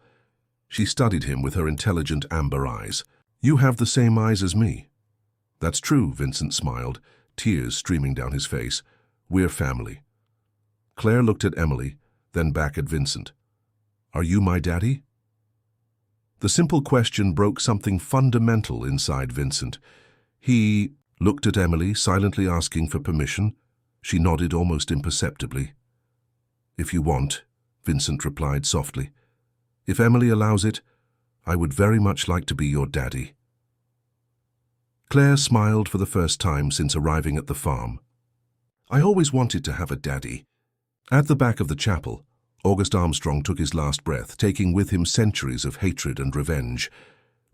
she studied him with her intelligent amber eyes. "You have the same eyes as me." "That's true," Vincent smiled, tears streaming down his face. "We're family." Claire looked at Emily, then back at Vincent. "Are you my daddy?" The simple question broke something fundamental inside Vincent. He looked at Emily, silently asking for permission. She nodded almost imperceptibly. "If you want," Vincent replied softly. "If Emily allows it, I would very much like to be your daddy." Claire smiled for the first time since arriving at the farm. "I always wanted to have a daddy." At the back of the chapel, August Armstrong took his last breath, taking with him centuries of hatred and revenge.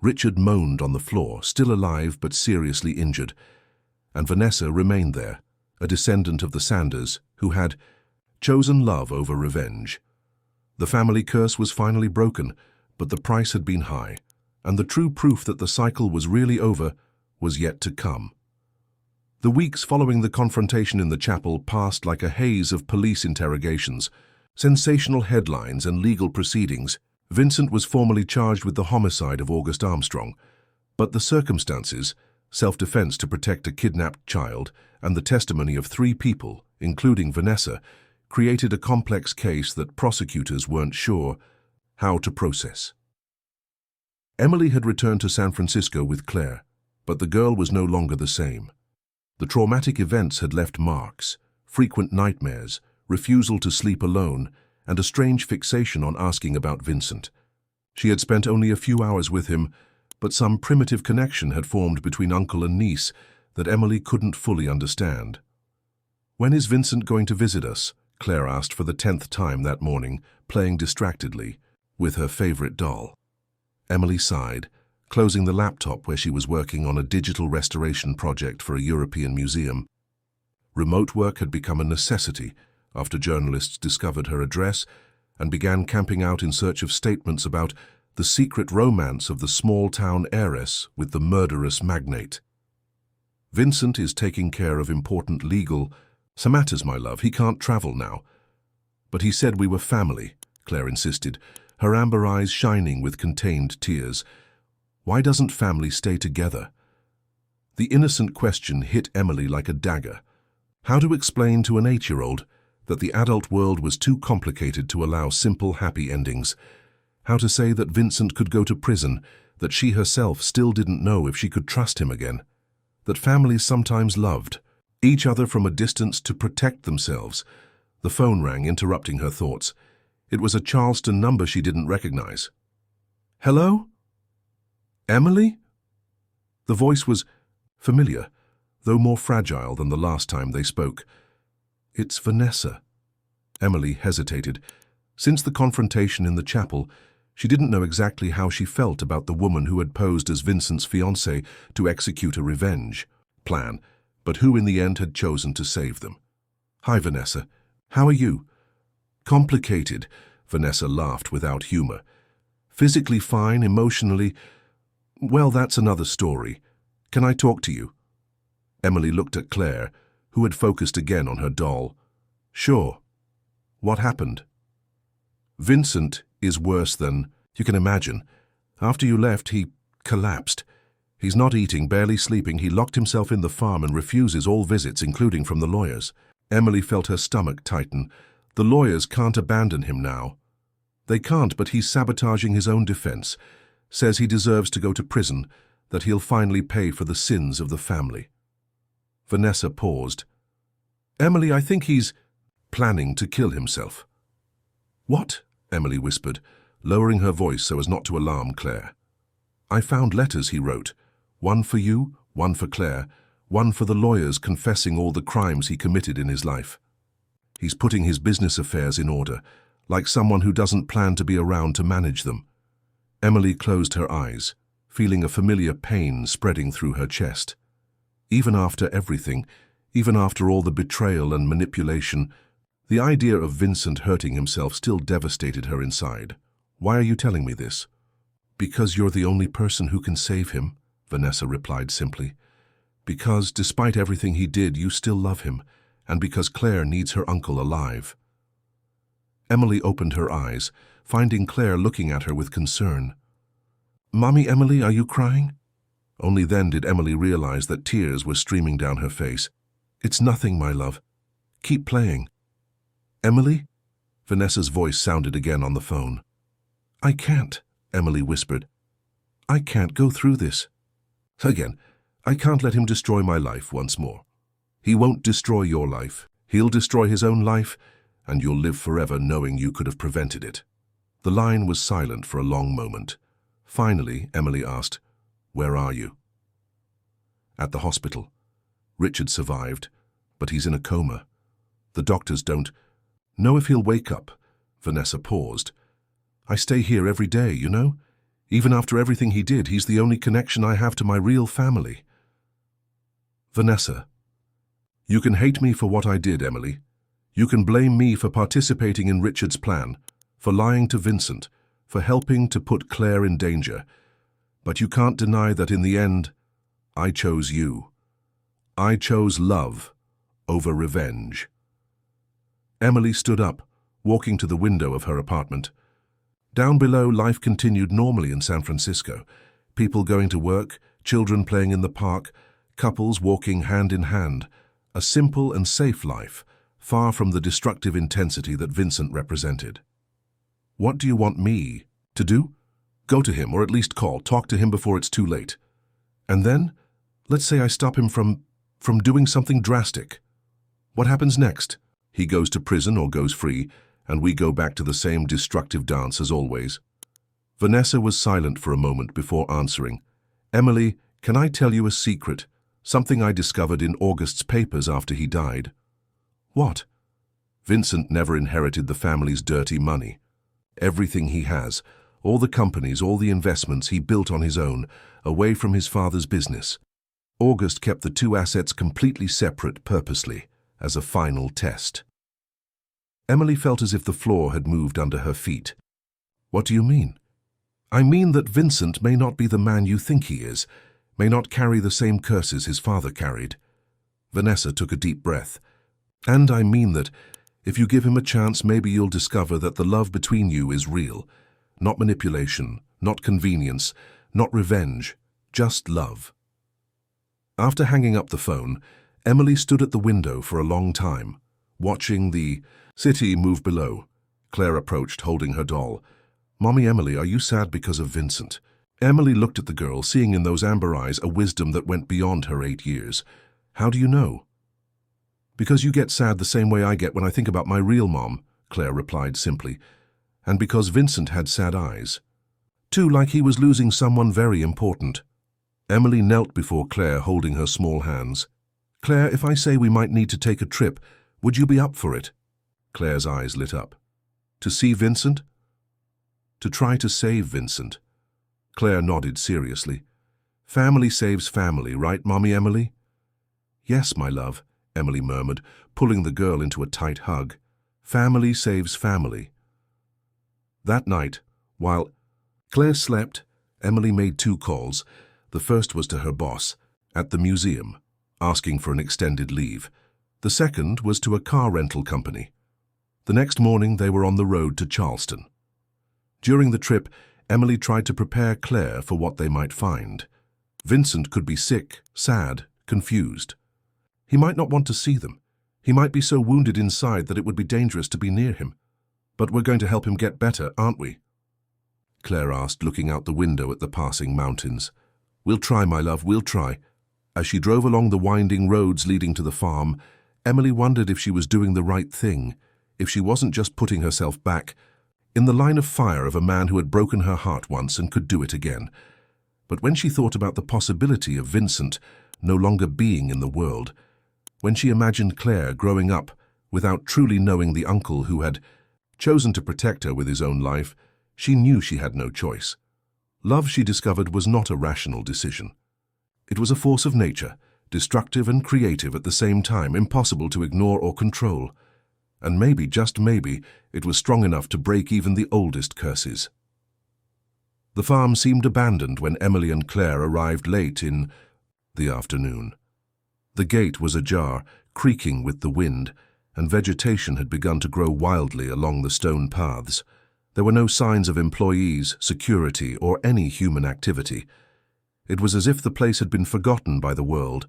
Richard moaned on the floor, still alive but seriously injured, and Vanessa remained there, a descendant of the Sanders, who had chosen love over revenge. The family curse was finally broken, but the price had been high, and the true proof that the cycle was really over was yet to come. The weeks following the confrontation in the chapel passed like a haze of police interrogations, sensational headlines and legal proceedings. Vincent was formally charged with the homicide of August Armstrong, but the circumstances, self-defense to protect a kidnapped child, and the testimony of 3 people, including Vanessa, created a complex case that prosecutors weren't sure how to process. Emily had returned to San Francisco with Claire, but the girl was no longer the same. The traumatic events had left marks, frequent nightmares, refusal to sleep alone, and a strange fixation on asking about Vincent. She had spent only a few hours with him, but some primitive connection had formed between uncle and niece that Emily couldn't fully understand. "When is Vincent going to visit us?" Claire asked for the 10th time that morning, playing distractedly with her favorite doll. Emily sighed, closing the laptop where she was working on a digital restoration project for a European museum. Remote work had become a necessity after journalists discovered her address and began camping out in search of statements about the secret romance of the small-town heiress with the murderous magnate. "Vincent is taking care of important legal matters, my love. He can't travel now." "But he said we were family," Claire insisted, her amber eyes shining with contained tears. "Why doesn't family stay together?" The innocent question hit Emily like a dagger. How to explain to an 8-year-old that the adult world was too complicated to allow simple, happy endings? How to say that Vincent could go to prison, that she herself still didn't know if she could trust him again? That families sometimes loved each other from a distance to protect themselves? The phone rang, interrupting her thoughts. It was a Charleston number she didn't recognize. "Hello? Emily?" The voice was familiar, though more fragile than the last time they spoke. "It's Vanessa." Emily hesitated. Since the confrontation in the chapel, she didn't know exactly how she felt about the woman who had posed as Vincent's fiancée to execute a revenge plan, but who in the end had chosen to save them. "Hi, Vanessa. How are you?" "Complicated," Vanessa laughed without humor. "Physically fine, emotionally, well, that's another story. Can I talk to you?" Emily looked at Claire, who had focused again on her doll. "Sure. What happened?" "Vincent is worse than you can imagine. After you left, he collapsed. He's not eating, barely sleeping. He locked himself in the farm and refuses all visits, including from the lawyers." Emily felt her stomach tighten. "The lawyers can't abandon him now." "They can't, but he's sabotaging his own defense. Says he deserves to go to prison, that he'll finally pay for the sins of the family. Vanessa paused. Emily, I think he's planning to kill himself. What? Emily whispered, lowering her voice so as not to alarm Claire. I found letters he wrote, one for you, one for Claire, one for the lawyers confessing all the crimes he committed in his life. He's putting his business affairs in order, like someone who doesn't plan to be around to manage them. Emily closed her eyes, feeling a familiar pain spreading through her chest. Even after everything, even after all the betrayal and manipulation, the idea of Vincent hurting himself still devastated her inside. Why are you telling me this? Because you're the only person who can save him, Vanessa replied simply. Because, despite everything he did, you still love him, and because Claire needs her uncle alive. Emily opened her eyes, finding Claire looking at her with concern. Mommy, Emily, are you crying? Only then did Emily realize that tears were streaming down her face. It's nothing, my love. Keep playing. Emily? Vanessa's voice sounded again on the phone. I can't, Emily whispered. I can't go through this. Again, I can't let him destroy my life once more. He won't destroy your life. He'll destroy his own life, and you'll live forever knowing you could have prevented it. The line was silent for a long moment. Finally, Emily asked, Where are you? At the hospital. Richard survived, but he's in a coma. The doctors don't know if he'll wake up. Vanessa paused. I stay here every day, you know? Even after everything he did, he's the only connection I have to my real family. Vanessa, you can hate me for what I did, Emily. You can blame me for participating in Richard's plan, for lying to Vincent, for helping to put Claire in danger. But you can't deny that in the end, I chose you. I chose love over revenge. Emily stood up, walking to the window of her apartment. Down below, life continued normally in San Francisco. People going to work, children playing in the park, couples walking hand in hand. A simple and safe life, far from the destructive intensity that Vincent represented. What do you want me to do? Go to him, or at least talk to him before it's too late. And then, let's say I stop him from doing something drastic. What happens next? He goes to prison or goes free, and we go back to the same destructive dance as always. Vanessa was silent for a moment before answering. Emily, can I tell you a secret? Something I discovered in August's papers after he died. What? Vincent never inherited the family's dirty money. Everything he has, all the companies, all the investments he built on his own, away from his father's business. August kept the two assets completely separate purposely, as a final test. Emily felt as if the floor had moved under her feet. What do you mean? I mean that Vincent may not be the man you think he is, may not carry the same curses his father carried. Vanessa took a deep breath. And I mean that, if you give him a chance, maybe you'll discover that the love between you is real. Not manipulation, not convenience, not revenge, just love. After hanging up the phone, Emily stood at the window for a long time, watching the city move below. Claire approached, holding her doll. Mommy, Emily, are you sad because of Vincent? Emily looked at the girl, seeing in those amber eyes a wisdom that went beyond her 8 years. How do you know? Because you get sad the same way I get when I think about my real mom, Claire replied simply. And because Vincent had sad eyes. Too, like he was losing someone very important. Emily knelt before Claire, holding her small hands. Claire, if I say we might need to take a trip, would you be up for it? Claire's eyes lit up. To see Vincent? To try to save Vincent. Claire nodded seriously. Family saves family, right, Mommy Emily? Yes, my love, Emily murmured, pulling the girl into a tight hug. Family saves family. That night, while Claire slept, Emily made 2 calls. The first was to her boss, at the museum, asking for an extended leave. The second was to a car rental company. The next morning they were on the road to Charleston. During the trip, Emily tried to prepare Claire for what they might find. Vincent could be sick, sad, confused. He might not want to see them. He might be so wounded inside that it would be dangerous to be near him. But we're going to help him get better, aren't we? Claire asked, looking out the window at the passing mountains. "We'll try, my love, we'll try." As she drove along the winding roads leading to the farm, Emily wondered if she was doing the right thing, if she wasn't just putting herself back in the line of fire of a man who had broken her heart once and could do it again. But when she thought about the possibility of Vincent no longer being in the world, when she imagined Claire growing up without truly knowing the uncle who had chosen to protect her with his own life, she knew she had no choice. Love, she discovered, was not a rational decision. It was a force of nature, destructive and creative at the same time, impossible to ignore or control. And maybe, just maybe, it was strong enough to break even the oldest curses. The farm seemed abandoned when Emily and Claire arrived late in the afternoon. The gate was ajar, creaking with the wind, and vegetation had begun to grow wildly along the stone paths. There were no signs of employees, security, or any human activity. It was as if the place had been forgotten by the world.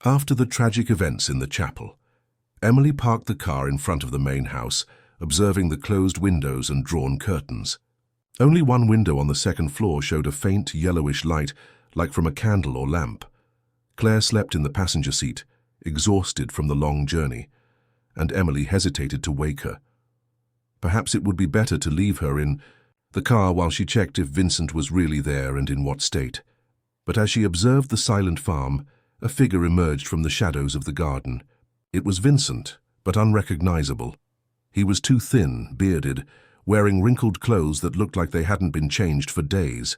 After the tragic events in the chapel, Emily parked the car in front of the main house, observing the closed windows and drawn curtains. Only one window on the second floor showed a faint yellowish light, like from a candle or lamp. Claire slept in the passenger seat, exhausted from the long journey, and Emily hesitated to wake her. Perhaps it would be better to leave her in the car while she checked if Vincent was really there and in what state. But as she observed the silent farm, a figure emerged from the shadows of the garden. It was Vincent, but unrecognizable. He was too thin, bearded, wearing wrinkled clothes that looked like they hadn't been changed for days.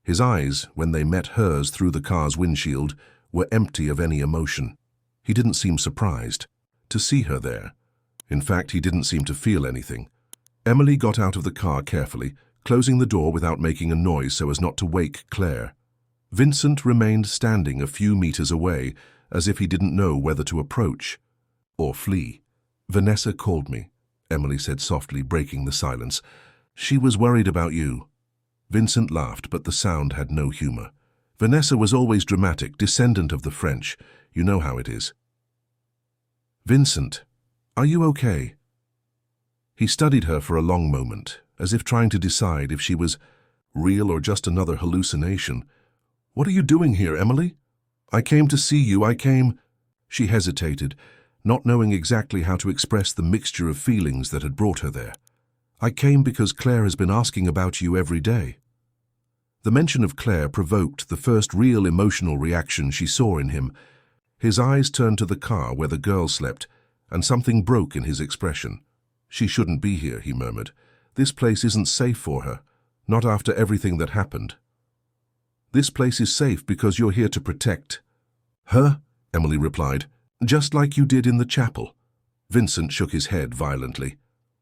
His eyes, when they met hers through the car's windshield, were empty of any emotion. He didn't seem surprised to see her there. In fact, he didn't seem to feel anything. Emily got out of the car carefully, closing the door without making a noise so as not to wake Claire. Vincent remained standing a few meters away, as if he didn't know whether to approach or flee. "Vanessa called me," Emily said softly, breaking the silence. "She was worried about you." Vincent laughed, but the sound had no humor. "Vanessa was always dramatic, descendant of the French. You know how it is." "Vincent, are you okay?" He studied her for a long moment, as if trying to decide if she was real or just another hallucination. "What are you doing here, Emily?" "I came to see you, I came—" She hesitated, not knowing exactly how to express the mixture of feelings that had brought her there. "I came because Claire has been asking about you every day." The mention of Claire provoked the first real emotional reaction she saw in him. His eyes turned to the car where the girl slept, and something broke in his expression. "She shouldn't be here," he murmured. "This place isn't safe for her, not after everything that happened." "This place is safe because you're here to protect her," Emily replied, "just like you did in the chapel." Vincent shook his head violently.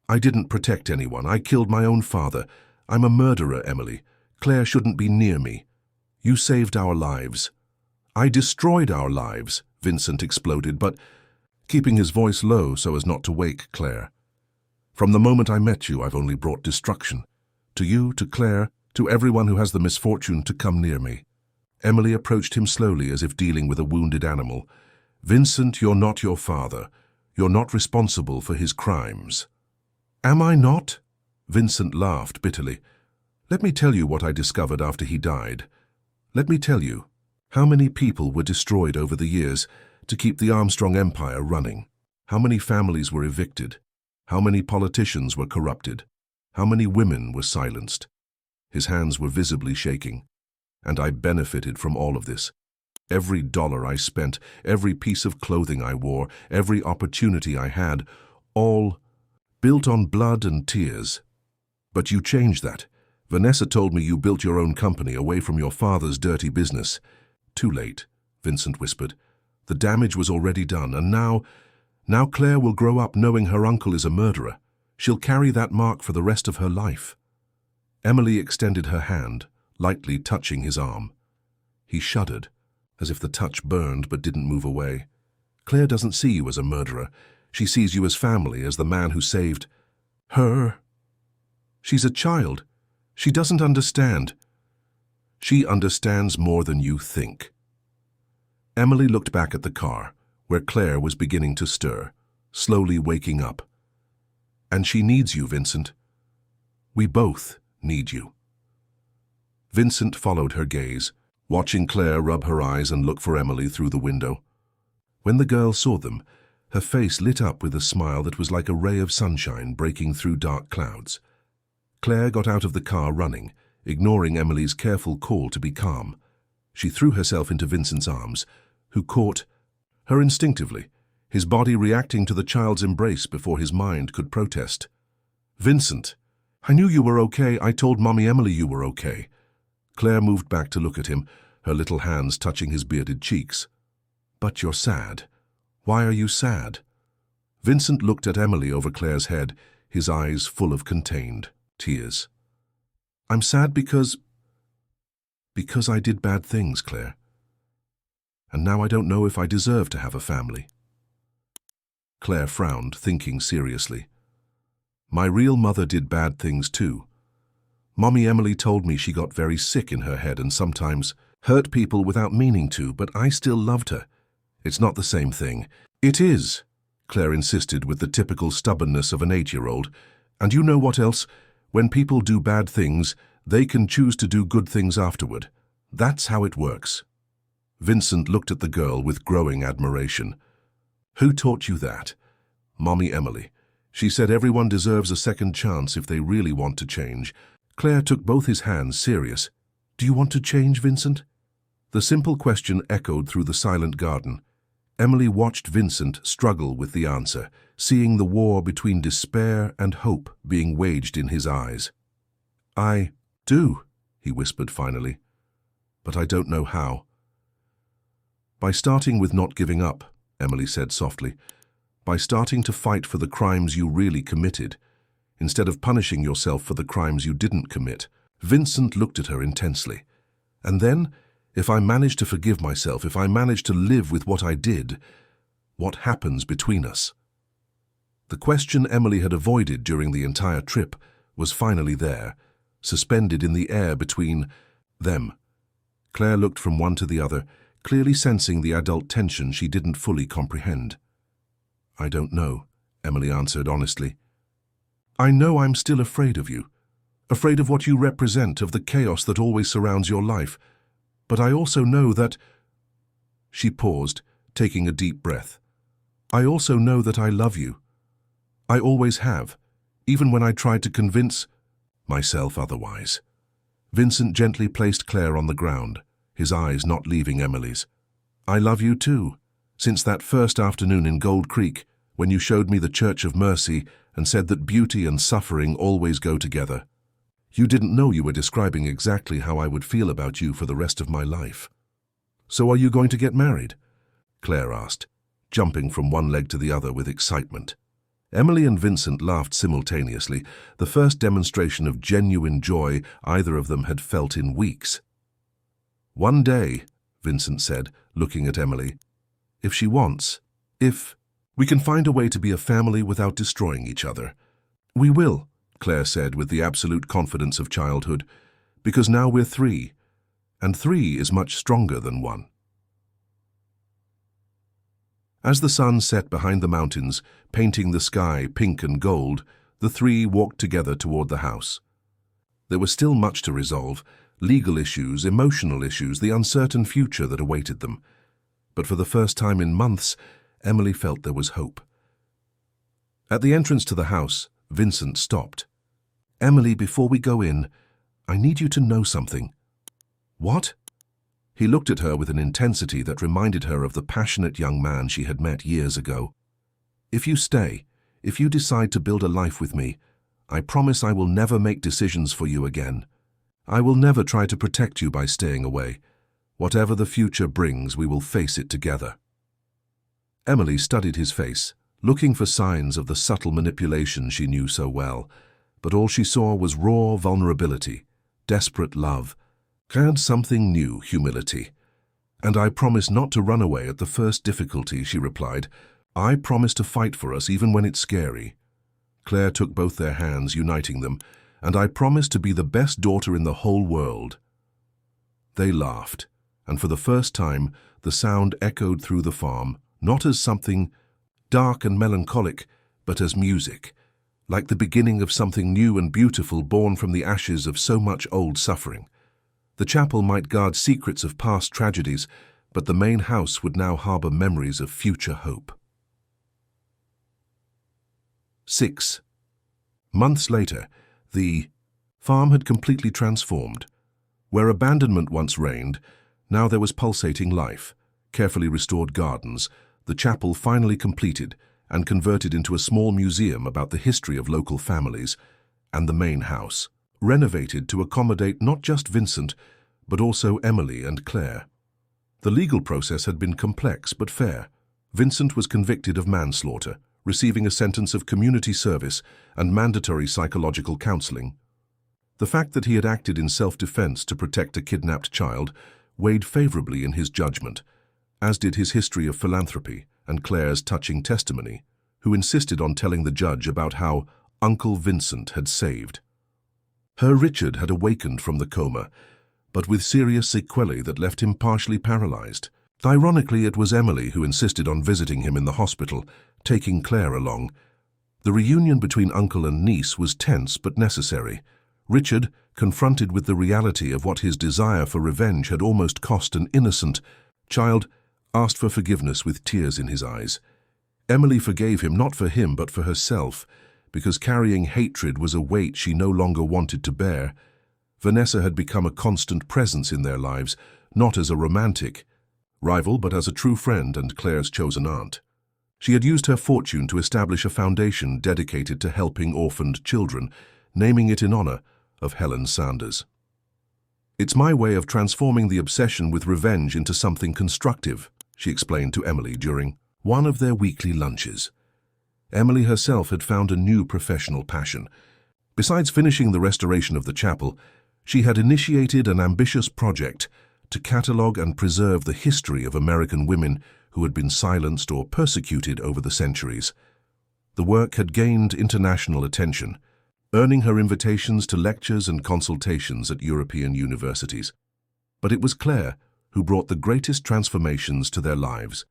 "I didn't protect anyone. I killed my own father. I'm a murderer, Emily. Claire shouldn't be near me. You saved our lives." "I destroyed our lives," Vincent exploded, but keeping his voice low so as not to wake Claire. "From the moment I met you, I've only brought destruction. To you, to Claire, to everyone who has the misfortune to come near me." Emily approached him slowly as if dealing with a wounded animal. "Vincent, you're not your father. You're not responsible for his crimes." "Am I not?" Vincent laughed bitterly. "Let me tell you what I discovered after he died. Let me tell you how many people were destroyed over the years to keep the Armstrong Empire running. How many families were evicted. How many politicians were corrupted. How many women were silenced." His hands were visibly shaking. "And I benefited from all of this. Every dollar I spent, every piece of clothing I wore, every opportunity I had, all built on blood and tears. But you changed that. Vanessa told me you built your own company away from your father's dirty business." "Too late," Vincent whispered. "The damage was already done, and now Claire will grow up knowing her uncle is a murderer. She'll carry that mark for the rest of her life." Emily extended her hand, lightly touching his arm. He shuddered, as if the touch burned but didn't move away. "Claire doesn't see you as a murderer. She sees you as family, as the man who saved her. She's a child. She doesn't understand." "She understands more than you think." Emily looked back at the car, where Claire was beginning to stir, slowly waking up. "And she needs you, Vincent. We both need you." Vincent followed her gaze, watching Claire rub her eyes and look for Emily through the window. When the girl saw them, her face lit up with a smile that was like a ray of sunshine breaking through dark clouds. Claire got out of the car running, ignoring Emily's careful call to be calm. She threw herself into Vincent's arms, who caught her instinctively, his body reacting to the child's embrace before his mind could protest. "Vincent, I knew you were okay. I told Mommy Emily you were okay." Claire moved back to look at him, her little hands touching his bearded cheeks. "But you're sad. Why are you sad?" Vincent looked at Emily over Claire's head, his eyes full of contained tears. "I'm sad because I did bad things, Claire. And now I don't know if I deserve to have a family." Claire frowned, thinking seriously. "My real mother did bad things too. Mommy Emily told me she got very sick in her head and sometimes hurt people without meaning to, but I still loved her. It's not the same thing." "It is," Claire insisted with the typical stubbornness of an 8-year-old. "And you know what else? When people do bad things, they can choose to do good things afterward. That's how it works." Vincent looked at the girl with growing admiration. "Who taught you that?" "Mommy Emily. She said everyone deserves a second chance if they really want to change." Claire took both his hands, serious. "Do you want to change, Vincent?" The simple question echoed through the silent garden. Emily watched Vincent struggle with the answer, seeing the war between despair and hope being waged in his eyes. "I do," he whispered finally, "but I don't know how." "By starting with not giving up," Emily said softly. "By starting to fight for the crimes you really committed, instead of punishing yourself for the crimes you didn't commit." Vincent looked at her intensely. "And then, if I manage to forgive myself, if I manage to live with what I did, what happens between us?" The question Emily had avoided during the entire trip was finally there, suspended in the air between them. Claire looked from one to the other, clearly sensing the adult tension she didn't fully comprehend. "I don't know," Emily answered honestly. "I know I'm still afraid of you, afraid of what you represent, of the chaos that always surrounds your life. But I also know that—" She paused, taking a deep breath. "I also know that I love you. I always have, even when I tried to convince myself otherwise." Vincent gently placed Claire on the ground, his eyes not leaving Emily's. "I love you too, since that first afternoon in Gold Creek, when you showed me the Church of Mercy and said that beauty and suffering always go together. You didn't know you were describing exactly how I would feel about you for the rest of my life." "So are you going to get married?" Claire asked, jumping from one leg to the other with excitement. Emily and Vincent laughed simultaneously, the first demonstration of genuine joy either of them had felt in weeks. "One day," Vincent said, looking at Emily, "if she wants, if we can find a way to be a family without destroying each other." "We will," Claire said with the absolute confidence of childhood, "because now we're 3, and 3 is much stronger than 1. As the sun set behind the mountains, painting the sky pink and gold, the 3 walked together toward the house. There was still much to resolve, legal issues, emotional issues, the uncertain future that awaited them. But for the first time in months, Emily felt there was hope. At the entrance to the house, Vincent stopped. "Emily, before we go in, I need you to know something." "What?" He looked at her with an intensity that reminded her of the passionate young man she had met years ago. "If you stay, if you decide to build a life with me, I promise I will never make decisions for you again. I will never try to protect you by staying away. Whatever the future brings, we will face it together." Emily studied his face, looking for signs of the subtle manipulation she knew so well, but all she saw was raw vulnerability, desperate love, and something new, humility. "And I promise not to run away at the first difficulty," she replied. "I promise to fight for us even when it's scary." Claire took both their hands, uniting them. "And I promise to be the best daughter in the whole world." They laughed, and for the first time the sound echoed through the farm, not as something dark and melancholic, but as music, like the beginning of something new and beautiful born from the ashes of so much old suffering. The chapel might guard secrets of past tragedies, but the main house would now harbor memories of future hope. 6. Months later, the farm had completely transformed. Where abandonment once reigned, now there was pulsating life, carefully restored gardens, the chapel finally completed and converted into a small museum about the history of local families, and the main house, renovated to accommodate not just Vincent, but also Emily and Claire. The legal process had been complex but fair. Vincent was convicted of manslaughter, receiving a sentence of community service and mandatory psychological counseling. The fact that he had acted in self-defense to protect a kidnapped child weighed favorably in his judgment, as did his history of philanthropy and Claire's touching testimony, who insisted on telling the judge about how Uncle Vincent had saved. Her Richard had awakened from the coma, but with serious sequelae that left him partially paralyzed. Ironically, it was Emily who insisted on visiting him in the hospital, taking Claire along. The reunion between uncle and niece was tense but necessary. Richard, confronted with the reality of what his desire for revenge had almost cost an innocent child, asked for forgiveness with tears in his eyes. Emily forgave him not for him but for herself, because carrying hatred was a weight she no longer wanted to bear. Vanessa had become a constant presence in their lives, not as a romantic rival but as a true friend and Claire's chosen aunt. She had used her fortune to establish a foundation dedicated to helping orphaned children, naming it in honor of Helen Sanders. "It's my way of transforming the obsession with revenge into something constructive," she explained to Emily during one of their weekly lunches. Emily herself had found a new professional passion. Besides finishing the restoration of the chapel, she had initiated an ambitious project to catalogue and preserve the history of American women who had been silenced or persecuted over the centuries. The work had gained international attention, earning her invitations to lectures and consultations at European universities. But it was Claire who brought the greatest transformations to their lives.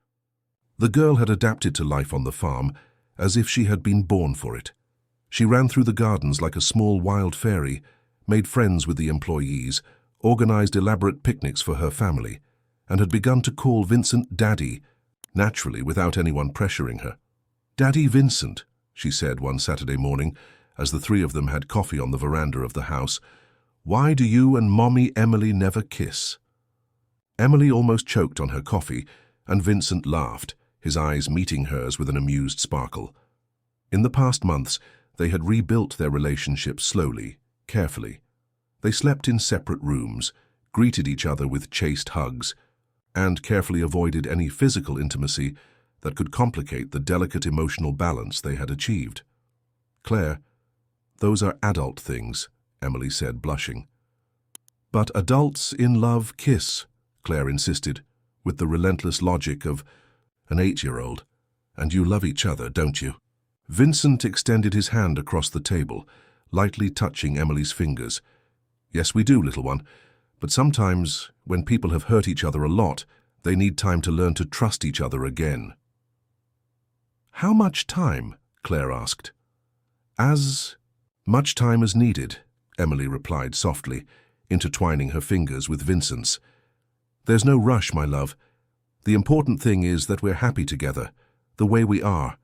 The girl had adapted to life on the farm as if she had been born for it. She ran through the gardens like a small wild fairy, made friends with the employees, organized elaborate picnics for her family, and had begun to call Vincent Daddy, naturally without anyone pressuring her. "Daddy Vincent," she said one Saturday morning, as the three of them had coffee on the veranda of the house, "why do you and Mommy Emily never kiss?" Emily almost choked on her coffee, and Vincent laughed, his eyes meeting hers with an amused sparkle. In the past months, they had rebuilt their relationship slowly, carefully. They slept in separate rooms, greeted each other with chaste hugs, and carefully avoided any physical intimacy that could complicate the delicate emotional balance they had achieved. "Claire, those are adult things," Emily said, blushing. "But adults in love kiss," Claire insisted, with the relentless logic of an 8-year-old. "And you love each other, don't you?" Vincent extended his hand across the table, lightly touching Emily's fingers. "Yes, we do, little one. But sometimes, when people have hurt each other a lot, they need time to learn to trust each other again." "How much time?" Claire asked. "As much time as needed," Emily replied softly, intertwining her fingers with Vincent's. "There's no rush, my love. The important thing is that we're happy together, the way we are."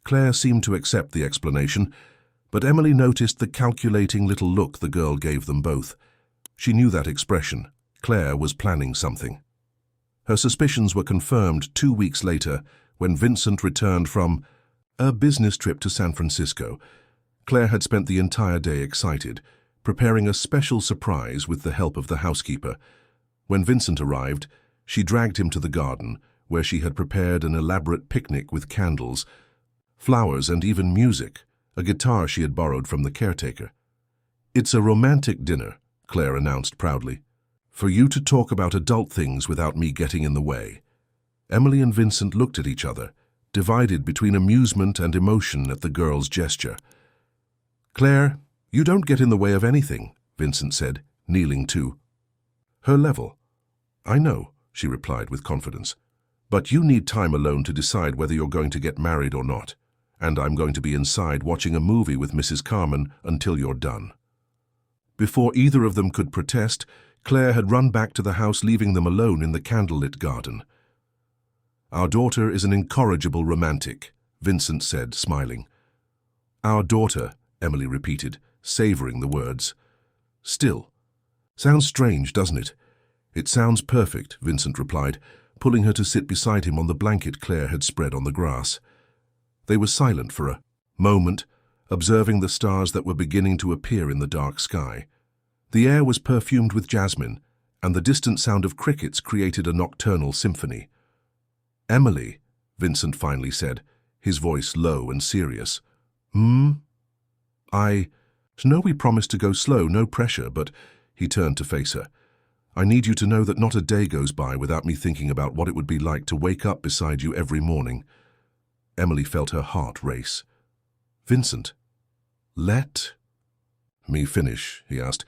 Claire seemed to accept the explanation, but Emily noticed the calculating little look the girl gave them both. She knew that expression. Claire was planning something. Her suspicions were confirmed 2 weeks later when Vincent returned from a business trip to San Francisco. Claire had spent the entire day excited, preparing a special surprise with the help of the housekeeper. When Vincent arrived, she dragged him to the garden, where she had prepared an elaborate picnic with candles, flowers, and even music, a guitar she had borrowed from the caretaker. "It's a romantic dinner," Claire announced proudly, "for you to talk about adult things without me getting in the way." Emily and Vincent looked at each other, divided between amusement and emotion at the girl's gesture. "Claire, you don't get in the way of anything," Vincent said, kneeling to her level. "I know," she replied with confidence, "but you need time alone to decide whether you're going to get married or not, and I'm going to be inside watching a movie with Mrs. Carmen until you're done." Before either of them could protest, Claire had run back to the house, leaving them alone in the candlelit garden. "Our daughter is an incorrigible romantic," Vincent said, smiling. "Our daughter," Emily repeated, savouring the words. "Still. Sounds strange, doesn't it?" "It sounds perfect," Vincent replied, pulling her to sit beside him on the blanket Claire had spread on the grass. They were silent for a moment, observing the stars that were beginning to appear in the dark sky. The air was perfumed with jasmine, and the distant sound of crickets created a nocturnal symphony. "Emily," Vincent finally said, his voice low and serious. "I know we promised to go slow, no pressure, but—" He turned to face her. "I need you to know that not a day goes by without me thinking about what it would be like to wake up beside you every morning." Emily felt her heart race. "Vincent, let me finish," he asked.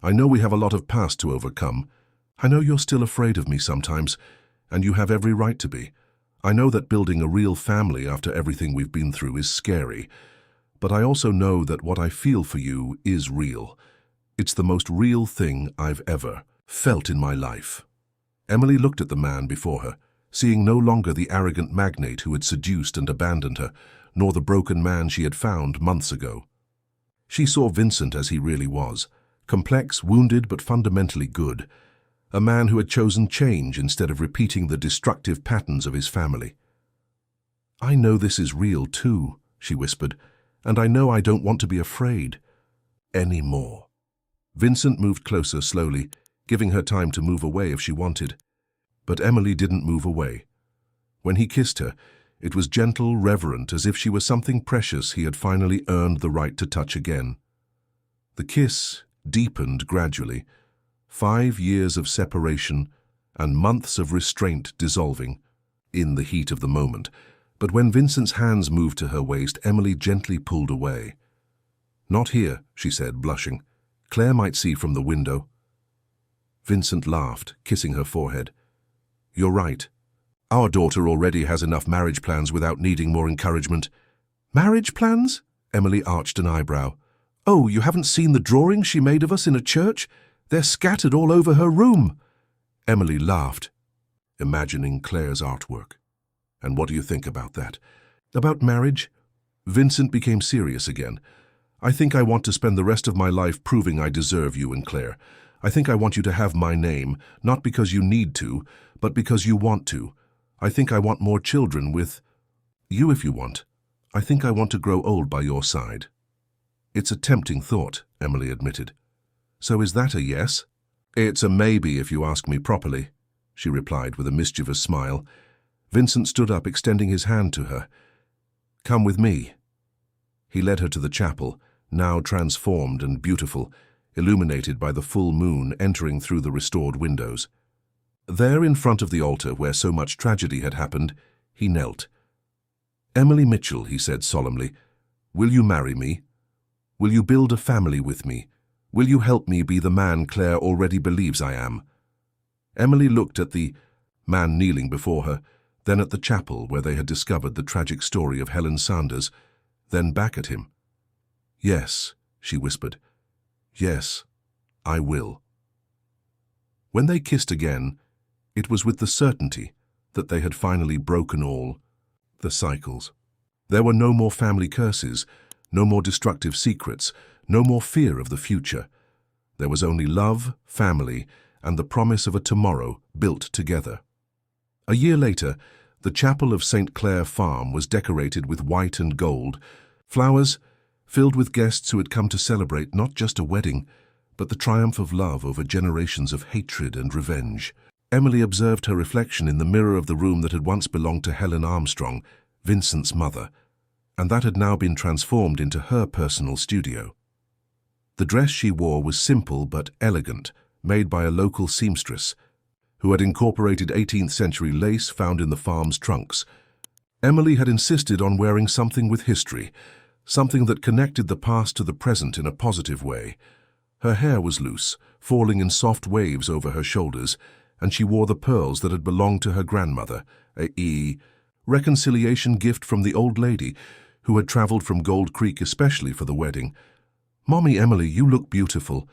"I know we have a lot of past to overcome. I know you're still afraid of me sometimes, and you have every right to be. I know that building a real family after everything we've been through is scary, but I also know that what I feel for you is real. It's the most real thing I've ever felt in my life." Emily looked at the man before her, seeing no longer the arrogant magnate who had seduced and abandoned her, nor the broken man she had found months ago. She saw Vincent as he really was, complex, wounded, but fundamentally good, a man who had chosen change instead of repeating the destructive patterns of his family. "I know this is real too," she whispered, "and I know I don't want to be afraid anymore." Vincent moved closer slowly, giving her time to move away if she wanted. But Emily didn't move away. When he kissed her, it was gentle, reverent, as if she were something precious he had finally earned the right to touch again. The kiss deepened gradually, 5 years of separation and months of restraint dissolving in the heat of the moment. But when Vincent's hands moved to her waist, Emily gently pulled away. "Not here," she said, blushing. "Claire might see from the window." Vincent laughed, kissing her forehead. "You're right. Our daughter already has enough marriage plans without needing more encouragement." "Marriage plans?" Emily arched an eyebrow. "Oh, you haven't seen the drawings she made of us in a church? They're scattered all over her room." Emily laughed, imagining Claire's artwork. "And what do you think about that?" "About marriage?" Vincent became serious again. "I think I want to spend the rest of my life proving I deserve you and Claire. I think I want you to have my name, not because you need to, but because you want to. I think I want more children with you if you want. I think I want to grow old by your side." "It's a tempting thought," Emily admitted. "So is that a yes?" "It's a maybe if you ask me properly," she replied with a mischievous smile. Vincent stood up, extending his hand to her. "Come with me." He led her to the chapel, now transformed and beautiful, illuminated by the full moon entering through the restored windows. There, in front of the altar where so much tragedy had happened, he knelt. "Emily Mitchell," he said solemnly, "will you marry me? Will you build a family with me? Will you help me be the man Claire already believes I am?" Emily looked at the man kneeling before her, then at the chapel where they had discovered the tragic story of Helen Sanders, then back at him. "Yes," she whispered. "Yes, I will." When they kissed again, it was with the certainty that they had finally broken all the cycles. There were no more family curses, no more destructive secrets, no more fear of the future. There was only love, family, and the promise of a tomorrow built together. A year later, the chapel of St. Clair Farm was decorated with white and gold, flowers filled with guests who had come to celebrate not just a wedding, but the triumph of love over generations of hatred and revenge. Emily observed her reflection in the mirror of the room that had once belonged to Helen Armstrong, Vincent's mother, and that had now been transformed into her personal studio. The dress she wore was simple but elegant, made by a local seamstress, who had incorporated 18th-century lace found in the farm's trunks. Emily had insisted on wearing something with history, something that connected the past to the present in a positive way. Her hair was loose, falling in soft waves over her shoulders, and she wore the pearls that had belonged to her grandmother, a reconciliation gift from the old lady who had traveled from Gold Creek especially for the wedding. "Mommy Emily, you look beautiful."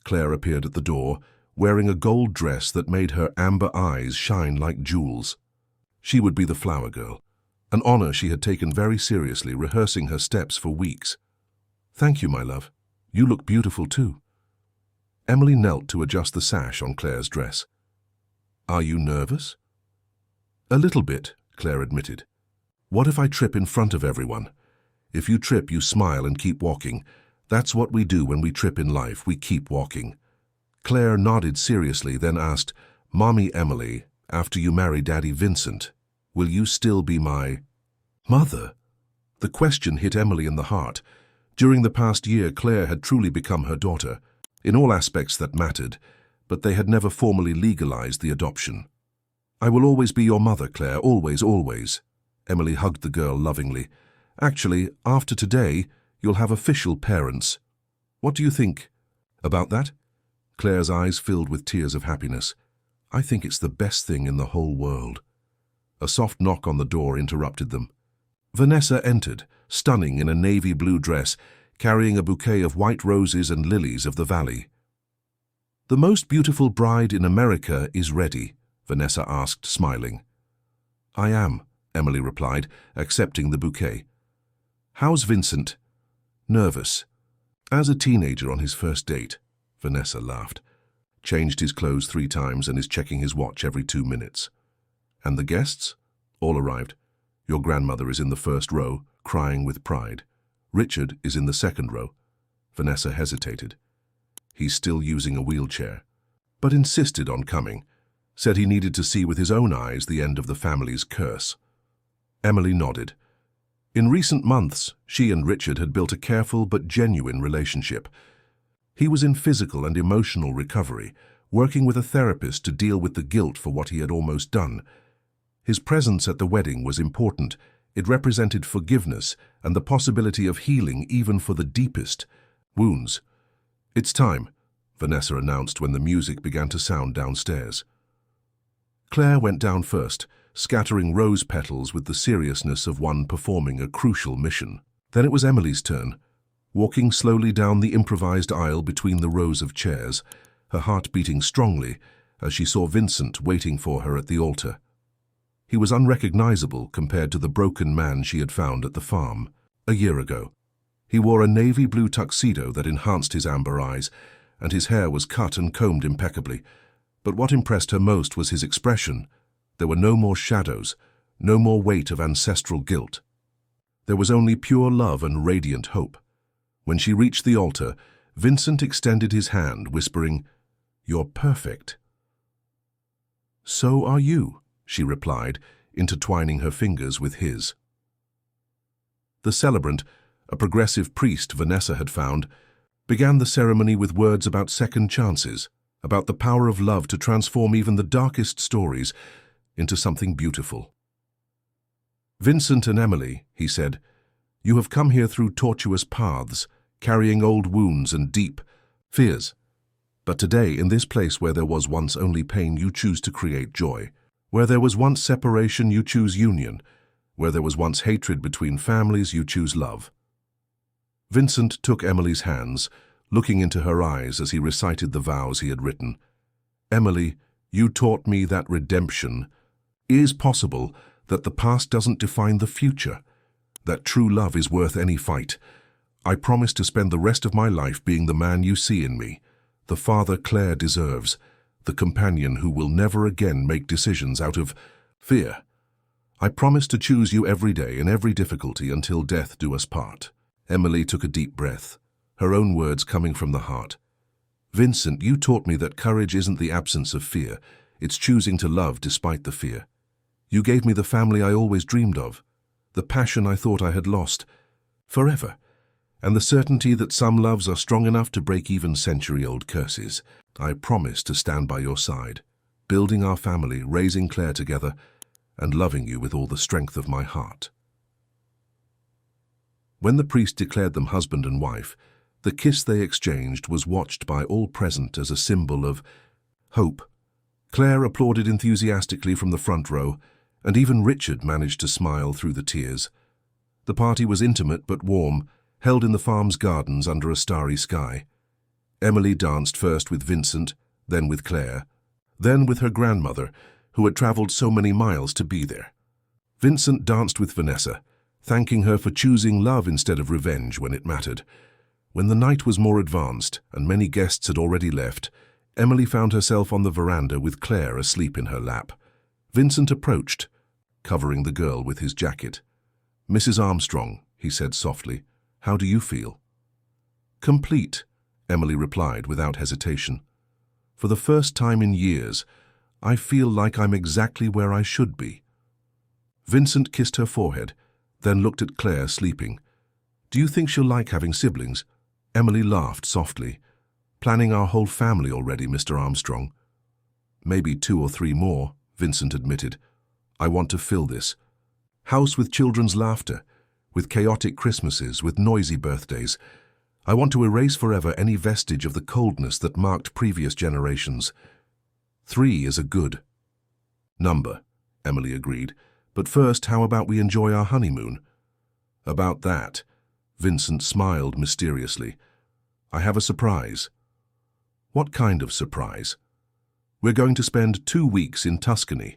Claire appeared at the door, wearing a gold dress that made her amber eyes shine like jewels. She would be the flower girl, an honor she had taken very seriously, rehearsing her steps for weeks. "Thank you, my love. You look beautiful too." Emily knelt to adjust the sash on Claire's dress. "Are you nervous?" "A little bit," Claire admitted. "What if I trip in front of everyone?" "If you trip, you smile and keep walking. That's what we do when we trip in life, we keep walking." Claire nodded seriously, then asked, "Mommy Emily, after you marry Daddy Vincent, will you still be my mother?" The question hit Emily in the heart. During the past year, Claire had truly become her daughter, in all aspects that mattered, but they had never formally legalized the adoption. "I will always be your mother, Claire, always, always." Emily hugged the girl lovingly. "Actually, after today, you'll have official parents. What do you think about that?" Claire's eyes filled with tears of happiness. "I think it's the best thing in the whole world." A soft knock on the door interrupted them. Vanessa entered, stunning in a navy blue dress, carrying a bouquet of white roses and lilies of the valley. "The most beautiful bride in America is ready," Vanessa asked, smiling. "I am," Emily replied, accepting the bouquet. "How's Vincent?" "Nervous. As a teenager on his first date," Vanessa laughed. "Changed his clothes 3 times and is checking his watch every 2 minutes. And the guests? All arrived. Your grandmother is in the first row, crying with pride. Richard is in the second row." Vanessa hesitated. "He's still using a wheelchair, but insisted on coming. Said he needed to see with his own eyes the end of the family's curse." Emily nodded. In recent months, she and Richard had built a careful but genuine relationship. He was in physical and emotional recovery, working with a therapist to deal with the guilt for what he had almost done. His presence at the wedding was important. It represented forgiveness and the possibility of healing even for the deepest wounds. "It's time," Vanessa announced when the music began to sound downstairs. Claire went down first, scattering rose petals with the seriousness of one performing a crucial mission. Then it was Emily's turn. Walking slowly down the improvised aisle between the rows of chairs, her heart beating strongly as she saw Vincent waiting for her at the altar. He was unrecognizable compared to the broken man she had found at the farm a year ago. He wore a navy blue tuxedo that enhanced his amber eyes, and his hair was cut and combed impeccably. But what impressed her most was his expression. There were no more shadows, no more weight of ancestral guilt. There was only pure love and radiant hope. When she reached the altar, Vincent extended his hand, whispering, "You're perfect." "So are you," she replied, intertwining her fingers with his. The celebrant, a progressive priest Vanessa had found, began the ceremony with words about second chances, about the power of love to transform even the darkest stories into something beautiful. "Vincent and Emily," he said, "you have come here through tortuous paths, carrying old wounds and deep fears. But today, in this place where there was once only pain, you choose to create joy. Where there was once separation, you choose union. Where there was once hatred between families, you choose love." Vincent took Emily's hands, looking into her eyes as he recited the vows he had written. "Emily, you taught me that redemption is possible, that the past doesn't define the future, that true love is worth any fight. I promise to spend the rest of my life being the man you see in me, the father Claire deserves, the companion who will never again make decisions out of fear. I promise to choose you every day in every difficulty until death do us part." Emily took a deep breath, her own words coming from the heart. "Vincent, you taught me that courage isn't the absence of fear, it's choosing to love despite the fear. You gave me the family I always dreamed of, the passion I thought I had lost forever, and the certainty that some loves are strong enough to break even century-old curses. I promise to stand by your side, building our family, raising Claire together, and loving you with all the strength of my heart." When the priest declared them husband and wife, the kiss they exchanged was watched by all present as a symbol of hope. Claire applauded enthusiastically from the front row, and even Richard managed to smile through the tears. The party was intimate but warm, held in the farm's gardens under a starry sky. Emily danced first with Vincent, then with Claire, then with her grandmother, who had traveled so many miles to be there. Vincent danced with Vanessa, thanking her for choosing love instead of revenge when it mattered. When the night was more advanced and many guests had already left, Emily found herself on the veranda with Claire asleep in her lap. Vincent approached, covering the girl with his jacket. "Mrs. Armstrong," he said softly, "how do you feel?" "Complete," Emily replied without hesitation. "For the first time in years, I feel like I'm exactly where I should be." Vincent kissed her forehead, then looked at Claire sleeping. "Do you think she'll like having siblings?" Emily laughed softly. "Planning our whole family already, Mr. Armstrong." "Maybe 2 or 3 more," Vincent admitted. "I want to fill this house with children's laughter, with chaotic Christmases, with noisy birthdays. I want to erase forever any vestige of the coldness that marked previous generations. 3 is a good number," Emily agreed. "But first, how about we enjoy our honeymoon?" "About that," Vincent smiled mysteriously. "I have a surprise." "What kind of surprise?" "We're going to spend 2 weeks in Tuscany.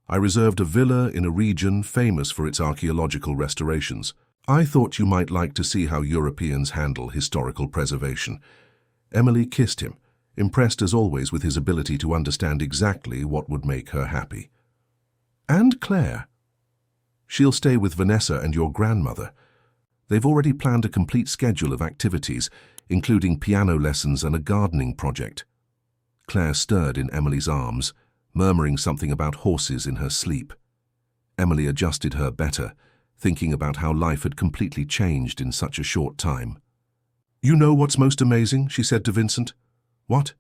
I reserved a villa in a region famous for its archaeological restorations. I thought you might like to see how Europeans handle historical preservation." Emily kissed him, impressed as always with his ability to understand exactly what would make her happy. "And Claire?" "She'll stay with Vanessa and your grandmother. They've already planned a complete schedule of activities, including piano lessons and a gardening project." Claire stirred in Emily's arms, murmuring something about horses in her sleep. Emily adjusted her better, thinking about how life had completely changed in such a short time. "You know what's most amazing?" she said to Vincent. "What?"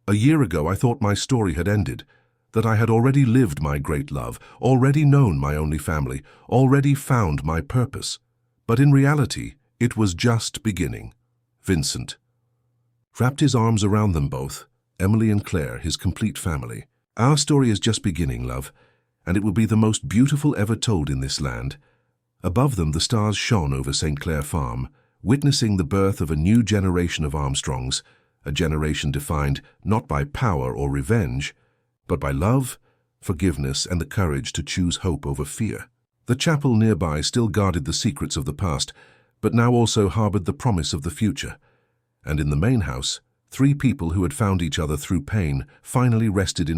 "A year ago I thought my story had ended, that I had already lived my great love, already known my only family, already found my purpose. But in reality, it was just beginning." Vincent wrapped his arms around them both, Emily and Claire, his complete family. "Our story is just beginning, love, and it will be the most beautiful ever told in this land." Above them, the stars shone over St. Clair Farm, witnessing the birth of a new generation of Armstrongs, a generation defined not by power or revenge, but by love, forgiveness, and the courage to choose hope over fear. The chapel nearby still guarded the secrets of the past, but now also harbored the promise of the future. And in the main house, 3 people who had found each other through pain finally rested in